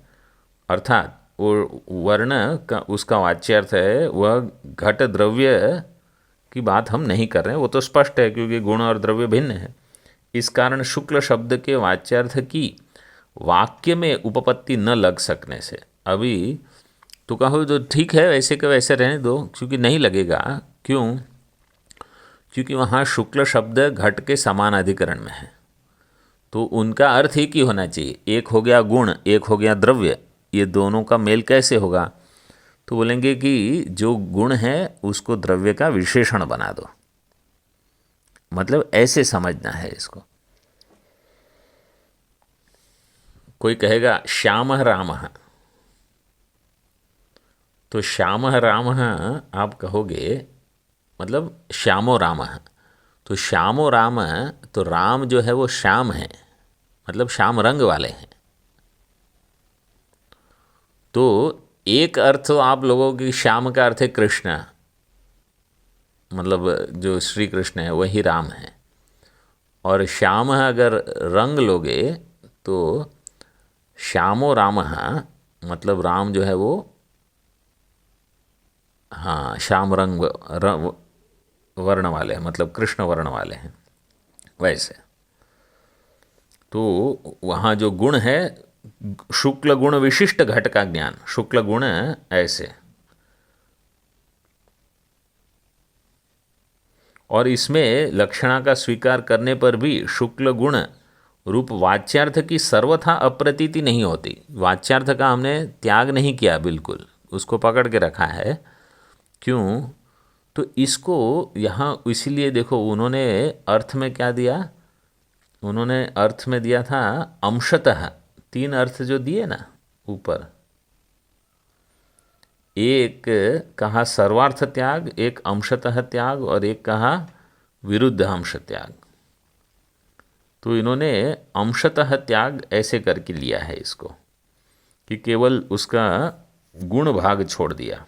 अर्थात वो वर्ण का उसका वाच्यार्थ है, वह घट द्रव्य की बात हम नहीं कर रहे हैं, वो तो स्पष्ट है क्योंकि गुण और द्रव्य भिन्न है। इस कारण शुक्ल शब्द के वाच्यार्थ की वाक्य में उपपत्ति न लग सकने से, अभी तो कहो तो ठीक है, वैसे के वैसे रहने दो, क्योंकि नहीं लगेगा। क्यों? क्योंकि वहाँ शुक्ल शब्द घट के समान अधिकरण में है, तो उनका अर्थ एक ही होना चाहिए। एक हो गया गुण, एक हो गया द्रव्य, ये दोनों का मेल कैसे होगा? तो बोलेंगे कि जो गुण है उसको द्रव्य का विशेषण बना दो, मतलब ऐसे समझना है इसको। कोई कहेगा श्याम राम, तो श्याम राम आप कहोगे मतलब श्यामो राम, तो श्यामो राम, तो राम जो है वो श्याम है, मतलब श्याम रंग वाले हैं। तो एक अर्थ तो आप लोगों की श्याम का अर्थ है कृष्ण, मतलब जो श्री कृष्ण है वही राम है। और श्याम अगर रंग लोगे तो श्यामो राम, मतलब राम जो है वो हाँ श्याम रंग वर्ण वाले हैं, मतलब कृष्ण वर्ण वाले हैं। वैसे तो वहाँ जो गुण है, शुक्ल गुण विशिष्ट घट का ज्ञान, शुक्ल गुण ऐसे। और इसमें लक्षणा का स्वीकार करने पर भी शुक्ल गुण रूप वाच्यार्थ की सर्वथा अप्रतीति नहीं होती। वाच्यार्थ का हमने त्याग नहीं किया, बिल्कुल उसको पकड़ के रखा है। क्यों? तो इसको यहाँ इसीलिए देखो, उन्होंने अर्थ में क्या दिया, उन्होंने अर्थ में दिया था अंशतः। 3 अर्थ जो दिए ना ऊपर, एक कहा सर्वार्थ त्याग, एक अंशतः त्याग, और एक कहा विरुद्ध अंश त्याग। तो इन्होंने अंशतः त्याग ऐसे करके लिया है इसको, कि केवल उसका गुण भाग छोड़ दिया,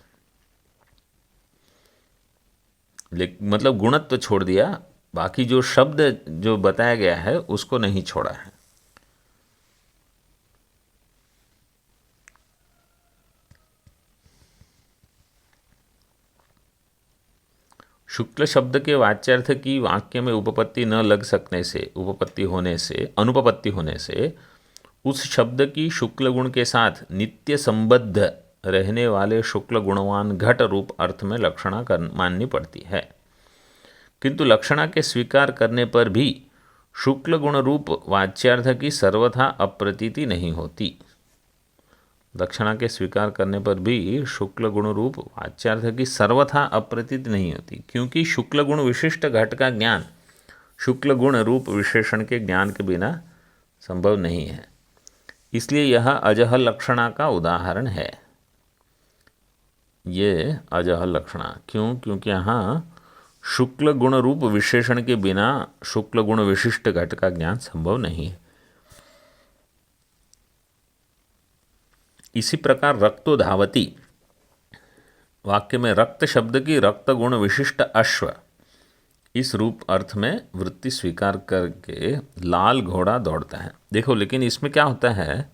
मतलब गुणत्व छोड़ दिया, बाकी जो शब्द जो बताया गया है उसको नहीं छोड़ा है। शुक्ल शब्द के वाच्यार्थ की वाक्य में उपपत्ति न लग सकने से, उपपत्ति होने से, अनुपपत्ति होने से उस शब्द की शुक्ल गुण के साथ नित्य संबद्ध रहने वाले शुक्ल गुणवान घट रूप अर्थ में लक्षणा माननी पड़ती है। किंतु लक्षणा के स्वीकार करने पर भी शुक्ल गुण रूप वाच्यार्थ की सर्वथा अप्रतीति नहीं होती। लक्षणा के स्वीकार करने पर भी शुक्ल गुण रूप वाच्यार्थ की सर्वथा अप्रतीति नहीं होती, क्योंकि शुक्ल गुण विशिष्ट घट का ज्ञान शुक्ल गुण रूप विशेषण के ज्ञान के बिना संभव नहीं है। इसलिए यह अजह लक्षणा का उदाहरण है। ये अजह लक्षणा क्यों? क्योंकि यहाँ शुक्ल गुण रूप विशेषण के बिना शुक्ल गुण विशिष्ट घट का ज्ञान संभव नहीं है। इसी प्रकार रक्तो धावती वाक्य में रक्त शब्द की रक्त गुण विशिष्ट अश्व इस रूप अर्थ में वृत्ति स्वीकार करके लाल घोड़ा दौड़ता है। देखो, लेकिन इसमें क्या होता है,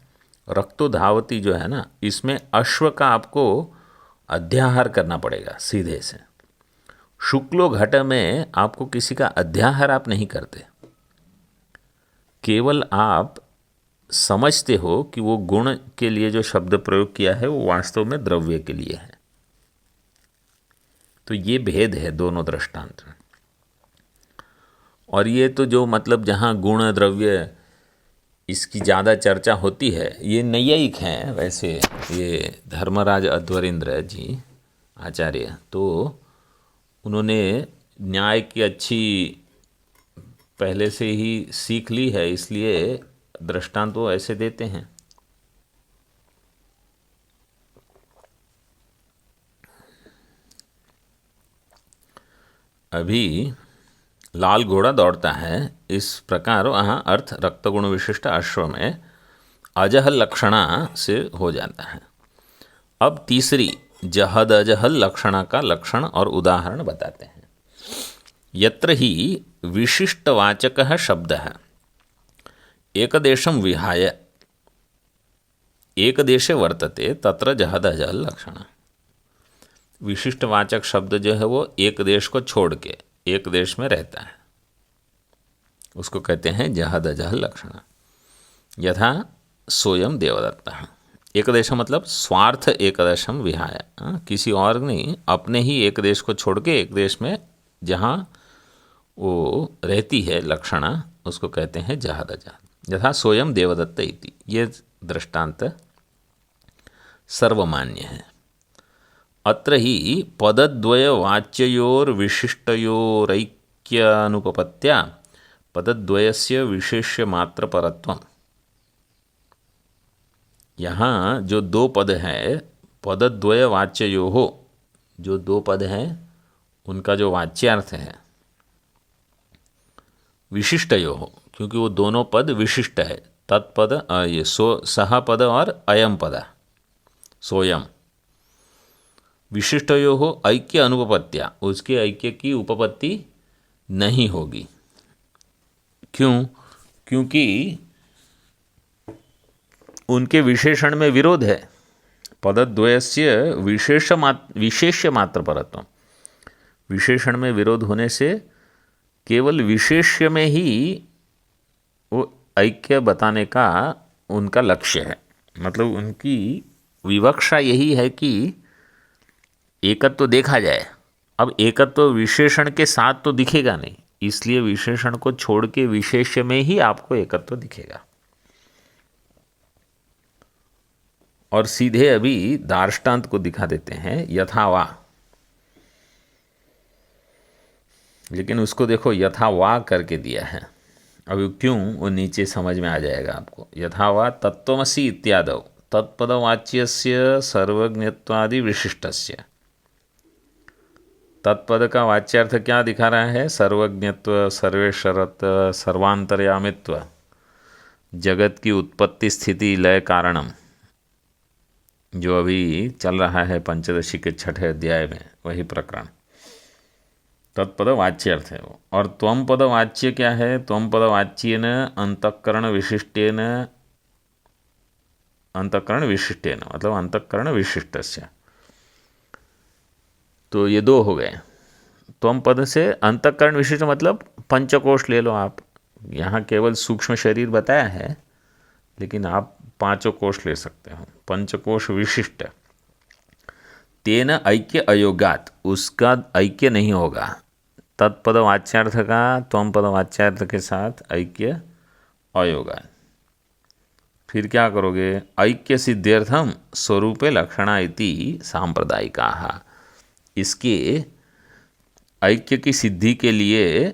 रक्तो धावती जो है ना, इसमें अश्व का आपको अध्याहार करना पड़ेगा सीधे से। शुक्लो घट में आपको किसी का अध्याहार आप नहीं करते, केवल आप समझते हो कि वो गुण के लिए जो शब्द प्रयोग किया है वो वास्तव में द्रव्य के लिए है। तो ये भेद है दोनों दृष्टांत में। और ये तो जो मतलब जहाँ गुण द्रव्य इसकी ज़्यादा चर्चा होती है, ये नैयायिक हैं वैसे, ये धर्मराज अध्वरींद्र जी आचार्य, तो उन्होंने न्याय की अच्छी पहले से ही सीख ली है, इसलिए दृष्टांत तो ऐसे देते हैं। अभी लाल घोड़ा दौड़ता है, इस प्रकार वहाँ अर्थ रक्तगुण विशिष्ट अश्व में अजह लक्षणा से हो जाता है। अब तीसरी जहद अजहल लक्षणा का लक्षण और उदाहरण बताते हैं। यत्र ही विशिष्टवाचकः शब्दः एकदेशं विहाय एकदेशे वर्तते तत्र जहद अजहल लक्षणा। विशिष्टवाचक शब्द जो है वो एक देश को छोड़ के एक देश में रहता है, उसको कहते हैं जहद अजहल लक्षणा। यथा सोयम देवदत्तः, एकदेशम मतलब स्वार्थ एकदेशम विहाय, किसी और नहीं, अपने ही एक देश को छोड़ के एक देश में जहाँ वो रहती है लक्षणा, उसको कहते हैं जहाद अजहद। यथा सोयम देवदत्त इति, ये दृष्टांत सर्वमान्य है। अत्र ही पदद्वय वाच्ययोर विशिष्टयोरैक्यानुपपत्त्या पदद्वयस्य विशेष्य मात्र परत्वम। यहाँ जो दो पद हैं, पदद्वय वाच्ययो हो, जो दो पद हैं उनका जो वाच्यार्थ है विशिष्टयो हो, क्योंकि वो दोनों पद विशिष्ट है। तत्पद ये सह पद और अयम पद सोयम विशिष्टयो हो ऐक्य अनुपपत्त्या, उसके ऐक्य की उपपत्ति नहीं होगी। क्यों? क्योंकि उनके विशेषण में विरोध है। पदद्वयस्य विशेष्य मात्र परत्व, विशेषण में विरोध होने से केवल विशेष्य में ही वो ऐक्य बताने का उनका लक्ष्य है। मतलब उनकी विवक्षा यही है कि एकत्व तो देखा जाए। अब एकत्व तो विशेषण के साथ तो दिखेगा नहीं, इसलिए विशेषण को छोड़ के विशेष्य में ही आपको एकत्व तो दिखेगा। और सीधे अभी दार्ष्टान्त को दिखा देते हैं, यथावा। लेकिन उसको देखो यथावा करके दिया है। अभी क्यों, वो नीचे समझ में आ जाएगा आपको। यथावा तत्त्वमसि इत्यादौ तत्पदवाच्यस्य सर्वज्ञत्वादि विशिष्टस्य। तत्पद का वाच्यार्थ क्या दिखा रहा है? सर्वज्ञत्व, सर्वेश्वरत्व, सर्वांतर्यामित्व, जगत की उत्पत्ति स्थिति लय कारणम, जो अभी चल रहा है पंचदशी के 6ठे अध्याय में, वही प्रकरण तत्पद वाच्यर्थ है वो। और त्वम पद वाच्य क्या है? त्वम पद वाच्येन अंतःकरण विशिष्टेन, अंतःकरण विशिष्टेन मतलब अंतःकरण विशिष्टस्य। तो ये दो हो गए। त्वम पद से अंतःकरण विशिष्ट मतलब पंचकोश ले लो आप। यहाँ केवल सूक्ष्म शरीर बताया है, लेकिन आप पांचों कोश ले सकते हो। पंचकोश विशिष्ट, तेन ऐक्य अयोगात, उसका ऐक्य नहीं होगा। तत्पद वाच्यार्थ का त्वम पद वाच्यार्थ के साथ ऐक्य अयोगात। फिर क्या करोगे? ऐक्य सिद्ध्यर्थम स्वरूपे लक्षणा इति सांप्रदायिकाः। इसके ऐक्य की सिद्धि के लिए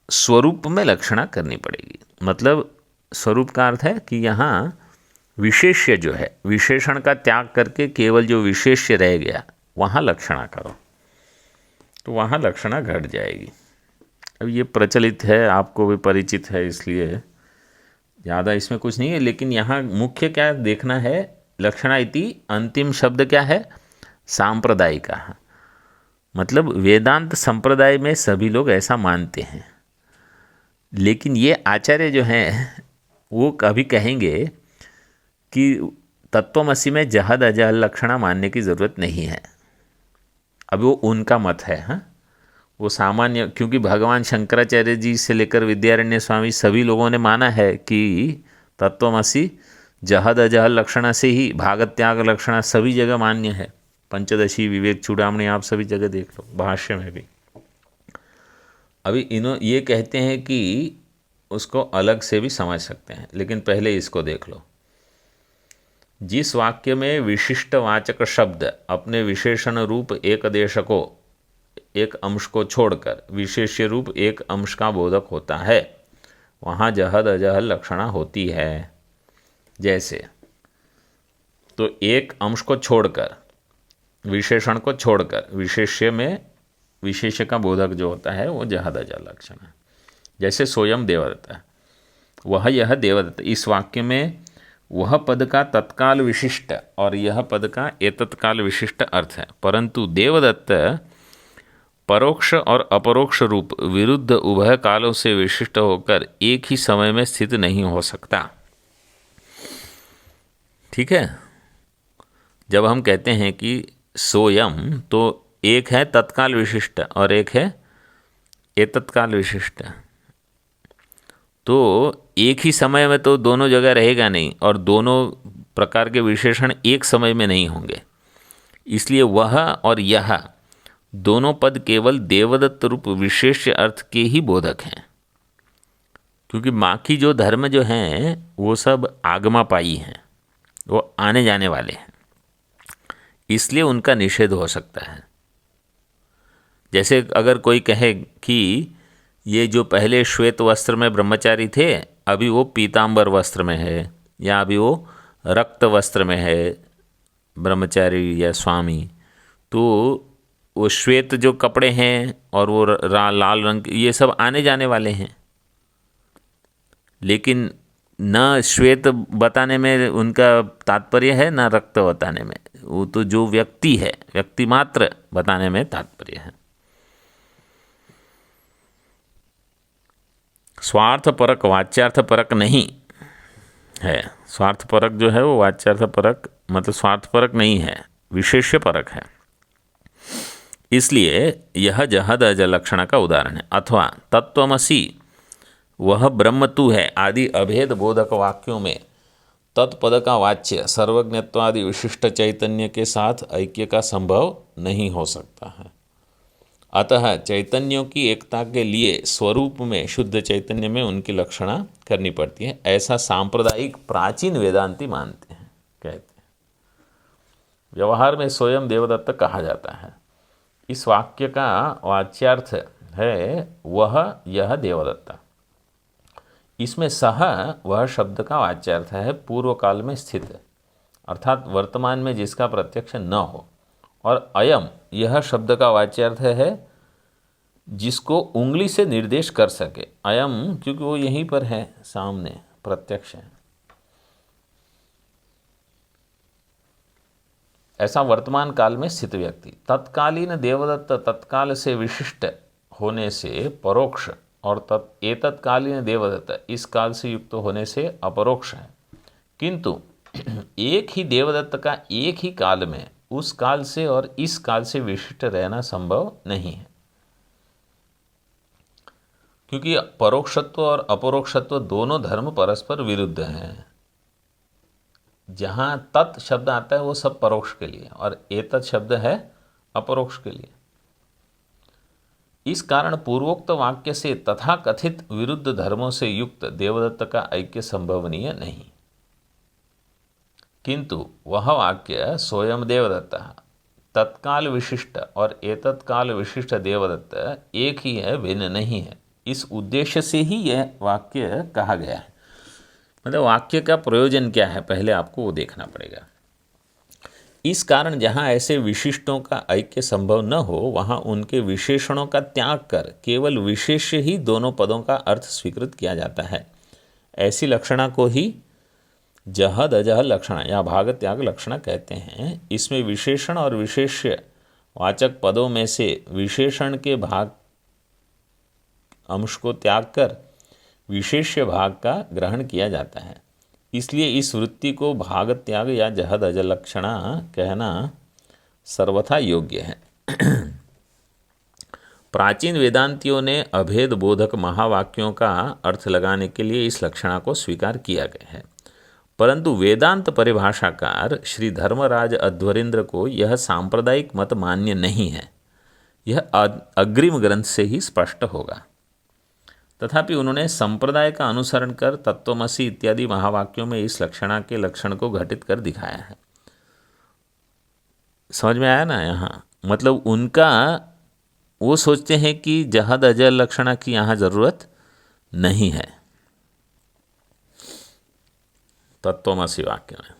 स्वरूप में लक्षणा करनी पड़ेगी। मतलब स्वरूप का अर्थ है कि यहाँ विशेष्य जो है, विशेषण का त्याग करके केवल जो विशेष्य रह गया वहाँ लक्षणा करो, तो वहाँ लक्षणा घट जाएगी। अब ये प्रचलित है, आपको भी परिचित है, इसलिए ज़्यादा इसमें कुछ नहीं है। लेकिन यहाँ मुख्य क्या देखना है? लक्षणा इति अंतिम शब्द क्या है? सांप्रदायिका। मतलब वेदांत संप्रदाय में सभी लोग ऐसा मानते हैं, लेकिन ये आचार्य जो हैं वो कभी कहेंगे कि तत्वमसि में जहद अजहद लक्षणा मानने की ज़रूरत नहीं है। अब वो उनका मत है, हाँ, वो सामान्य, क्योंकि भगवान शंकराचार्य जी से लेकर विद्यारण्य स्वामी सभी लोगों ने माना है कि तत्वमसि जहद अजहद लक्षणा से ही भागत त्याग लक्षणा सभी जगह मान्य है। पंचदशी, विवेक चूड़ामणि, आप सभी जगह देख लो, भाष्य में भी। अभी ये कहते हैं कि उसको अलग से भी समझ सकते हैं, लेकिन पहले इसको देख लो। जिस वाक्य में विशिष्ट वाचक शब्द अपने विशेषण रूप एक देश को, एक अंश को छोड़कर विशेष्य रूप एक अंश का बोधक होता है, वहाँ जहद अजहद लक्षणा होती है। जैसे तो एक अंश को छोड़कर, विशेषण को छोड़कर विशेष्य में विशेष्य का बोधक जो होता है वो जहद अजहद लक्षण है। जैसे सोयम देवदत्त, वह यह देवदत्त, इस वाक्य में वह पद का तत्काल विशिष्ट और यह पद का एतत्काल विशिष्ट अर्थ है, परंतु देवदत्त परोक्ष और अपरोक्ष रूप विरुद्ध उभय कालों से विशिष्ट होकर एक ही समय में स्थित नहीं हो सकता। ठीक है, जब हम कहते हैं कि सोयम, तो एक है तत्काल विशिष्ट और एक है एतत्काल विशिष्ट, तो एक ही समय में तो दोनों जगह रहेगा नहीं, और दोनों प्रकार के विशेषण एक समय में नहीं होंगे। इसलिए वह और यह दोनों पद केवल देवदत्त रूप विशेष अर्थ के ही बोधक हैं, क्योंकि बाकी जो धर्म जो हैं वो सब आगमापायी हैं, वो आने जाने वाले हैं, इसलिए उनका निषेध हो सकता है। जैसे अगर कोई कहे कि ये जो पहले श्वेत वस्त्र में ब्रह्मचारी थे अभी वो पीतांबर वस्त्र में है, या अभी वो रक्त वस्त्र में है ब्रह्मचारी या स्वामी, तो वो श्वेत जो कपड़े हैं और वो लाल रंग, ये सब आने जाने वाले हैं। लेकिन न श्वेत बताने में उनका तात्पर्य है, न रक्त बताने में, वो तो जो व्यक्ति है, व्यक्ति मात्र बताने में तात्पर्य है। स्वार्थ परक वाच्यार्थ परक नहीं है। स्वार्थ परक जो है वो वाच्यार्थ परक मतलब स्वार्थ परक नहीं है, विशेष्य परक है। इसलिए यह जहद अज लक्षण का उदाहरण है। अथवा तत्वमसि वह ब्रह्म तू है आदि अभेद बोधक वाक्यों में तत्पद का वाच्य सर्वज्ञत्वादि विशिष्ट चैतन्य के साथ ऐक्य का संभव नहीं हो सकता है। अतः चैतन्यों की एकता के लिए स्वरूप में शुद्ध चैतन्य में उनकी लक्षणा करनी पड़ती है, ऐसा सांप्रदायिक प्राचीन वेदांती मानते हैं, कहते हैं। व्यवहार में स्वयं देवदत्त कहा जाता है। इस वाक्य का वाच्यार्थ है वह यह देवदत्ता। इसमें सह वह शब्द का वाच्यार्थ है पूर्व काल में स्थित, अर्थात वर्तमान में जिसका प्रत्यक्ष न हो, और अयम यह शब्द का वाच्यार्थ है जिसको उंगली से निर्देश कर सके। अयम क्योंकि वो यहीं पर है, सामने प्रत्यक्ष है। ऐसा वर्तमान काल में स्थित व्यक्ति। तत्कालीन देवदत्त तत्काल से विशिष्ट होने से परोक्ष और एतत्कालीन देवदत्त इस काल से युक्त होने से अपरोक्ष है। किंतु एक ही देवदत्त का एक ही काल में उस काल से और इस काल से विशिष्ट रहना संभव नहीं है, क्योंकि परोक्षत्व और अपरोक्षत्व दोनों धर्म परस्पर विरुद्ध हैं। जहाँ तत् शब्द आता है वो सब परोक्ष के लिए और एतत् शब्द है अपरोक्ष के लिए। इस कारण पूर्वोक्त वाक्य से तथाकथित विरुद्ध धर्मों से युक्त देवदत्त का ऐक्य संभवनीय नहीं। किंतु वह वाक्य स्वयं देवदत्त तत्काल विशिष्ट और एतत्काल विशिष्ट देवदत्त एक ही है, भिन्न नहीं है। इस उद्देश्य से ही यह वाक्य कहा गया है। मतलब वाक्य का प्रयोजन क्या है पहले आपको वो देखना पड़ेगा। इस कारण जहाँ ऐसे विशिष्टों का ऐक्य संभव न हो वहाँ उनके विशेषणों का त्याग कर केवल विशेष ही दोनों पदों का अर्थ स्वीकृत किया जाता है। ऐसी लक्षणा को ही जहद अजह लक्षणा या भाग त्याग लक्षणा कहते हैं। इसमें विशेषण और विशेष्य वाचक पदों में से विशेषण के भाग अंश को त्याग कर विशेष्य भाग का ग्रहण किया जाता है। इसलिए इस वृत्ति को भाग त्याग या जहद अज लक्षणा कहना सर्वथा योग्य है। प्राचीन वेदांतियों ने अभेद बोधक महावाक्यों का अर्थ लगाने के लिए इस लक्षणा को स्वीकार किया गया है, परंतु वेदांत परिभाषाकार श्री धर्मराज अध्वरेंद्र को यह सांप्रदायिक मत मान्य नहीं है। यह अग्रिम ग्रंथ से ही स्पष्ट होगा। तथापि उन्होंने संप्रदाय का अनुसरण कर तत्वमसि इत्यादि महावाक्यों में इस लक्षणा के लक्षण को घटित कर दिखाया है। समझ में आया ना? यहाँ मतलब उनका वो सोचते हैं कि जहद अजल लक्षणा की यहाँ ज़रूरत नहीं है तत्वमसि वाक्य में।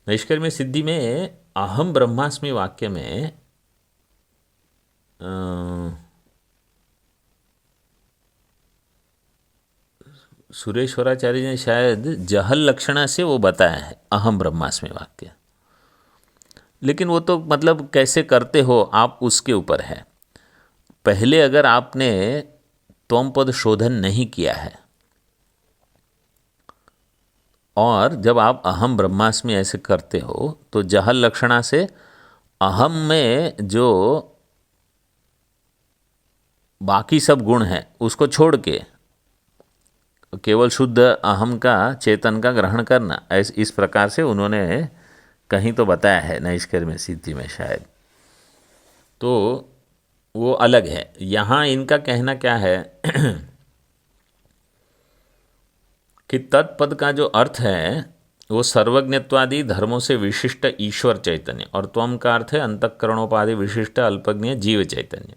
नैष्कर्म्य सिद्धि में अहम ब्रह्मास्मि वाक्य में सुरेश्वराचार्य ने शायद जहल लक्षणा से वो बताया है अहम ब्रह्मास्मि वाक्य, लेकिन वो तो मतलब कैसे करते हो आप उसके ऊपर है। पहले अगर आपने त्वम पद शोधन नहीं किया है और जब आप अहम ब्रह्मास्मि ऐसे करते हो तो जहल लक्षणा से अहम में जो बाकी सब गुण हैं उसको छोड़ के केवल शुद्ध अहम का, चेतन का ग्रहण करना, इस प्रकार से उन्होंने कहीं तो बताया है नैष्कर्म्य सिद्धि में शायद, तो वो अलग है। यहाँ इनका कहना क्या है कि तत्पद का जो अर्थ है वो सर्वज्ञत्वादि धर्मों से विशिष्ट ईश्वर चैतन्य, और त्वम का अर्थ है अंतःकरणोपादि विशिष्ट अल्पज्ञ जीव चैतन्य।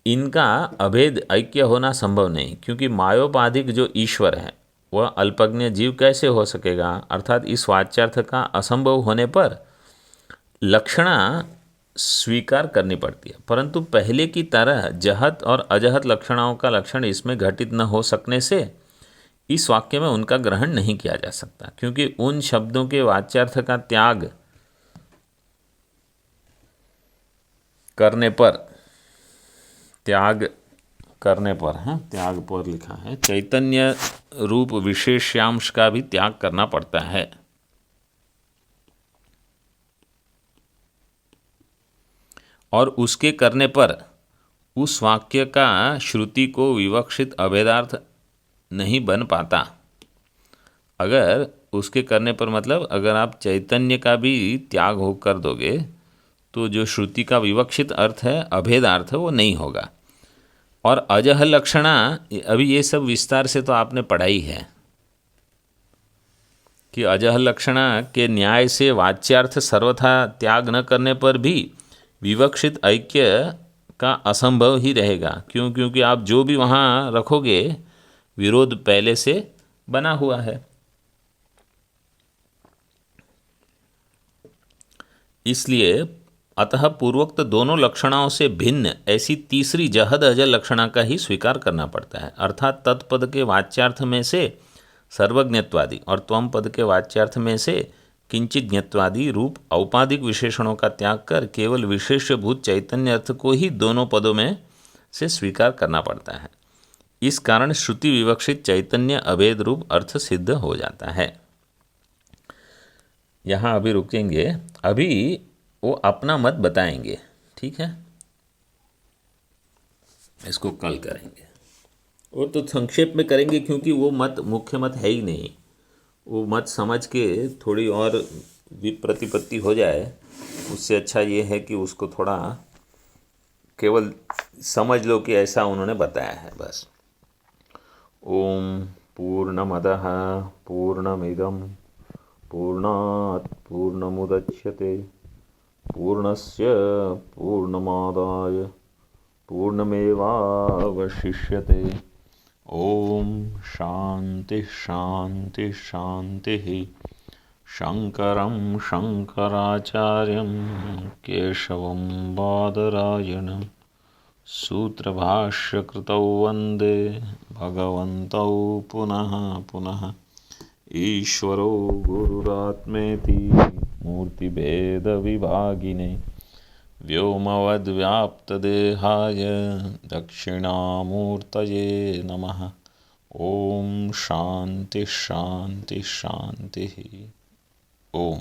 इनका अभेद ऐक्य होना संभव नहीं, क्योंकि मायोपाधिक जो ईश्वर है वह अल्पज्ञ जीव कैसे हो सकेगा। अर्थात इस वाच्यार्थ का असंभव होने पर लक्षणा स्वीकार करनी पड़ती है, परंतु पहले की तरह जहत और अजहत लक्षणाओं का लक्षण इसमें घटित न हो सकने से इस वाक्य में उनका ग्रहण नहीं किया जा सकता, क्योंकि उन शब्दों के वाच्यार्थ का त्याग करने पर त्याग पर लिखा है, चैतन्य रूप विशेष्यांश का भी त्याग करना पड़ता है। और उसके करने पर उस वाक्य का श्रुति को विवक्षित अभेदार्थ नहीं बन पाता। अगर उसके करने पर मतलब अगर आप चैतन्य का भी त्याग हो कर दोगे तो जो श्रुति का विवक्षित अर्थ है अभेदार्थ वो नहीं होगा। और अजह लक्षणा, अभी ये सब विस्तार से तो आपने पढ़ाई है कि अजह लक्षणा के न्याय से वाच्यार्थ सर्वथा त्याग न करने पर भी विवक्षित ऐक्य का असंभव ही रहेगा। क्योंकि आप जो भी वहाँ रखोगे विरोध पहले से बना हुआ है। इसलिए अतः पूर्वोक्त दोनों लक्षणाओं से भिन्न ऐसी तीसरी जहद अजल लक्षणा का ही स्वीकार करना पड़ता है। अर्थात तत्पद के वाच्यार्थ में से सर्वज्ञत्वादि और त्वम पद के वाच्यार्थ में से किंचित ज्ञत्वादि रूप औपाधिक विशेषणों का त्याग कर केवल विशेषभूत चैतन्य अर्थ को ही दोनों पदों में से स्वीकार करना पड़ता है। इस कारण श्रुति विवक्षित चैतन्य अभेद रूप अर्थ सिद्ध हो जाता है। यहाँ अभी रुकेंगे, अभी वो अपना मत बताएंगे, ठीक है, इसको कल करेंगे। और तो संक्षेप में करेंगे क्योंकि वो मत मुख्य मत है ही नहीं। वो मत समझ के थोड़ी और विप्रतिपत्ति हो जाए, उससे अच्छा ये है कि उसको थोड़ा केवल समझ लो कि ऐसा उन्होंने बताया है बस। ओम पूर्णमदः पूर्णमिदं पूर्णात् पूर्णमुदच्यते पूर्णस्य पूर्णमादाय पूर्णमेवावशिष्यते। ओम शांति शांति शांति। शंकरं शंकराचार्यं केशवं बादरायणं सूत्रभाष्यकृतौ वन्दे भगवन्तौ पुनः पुनः। ईश्वरो गुरुरात्मेति मूर्तिभेदविभागिने व्योमवद्व्याप्तदेहाय दक्षिणामूर्तये नमः। ओम शांति शांति शांति। ओम।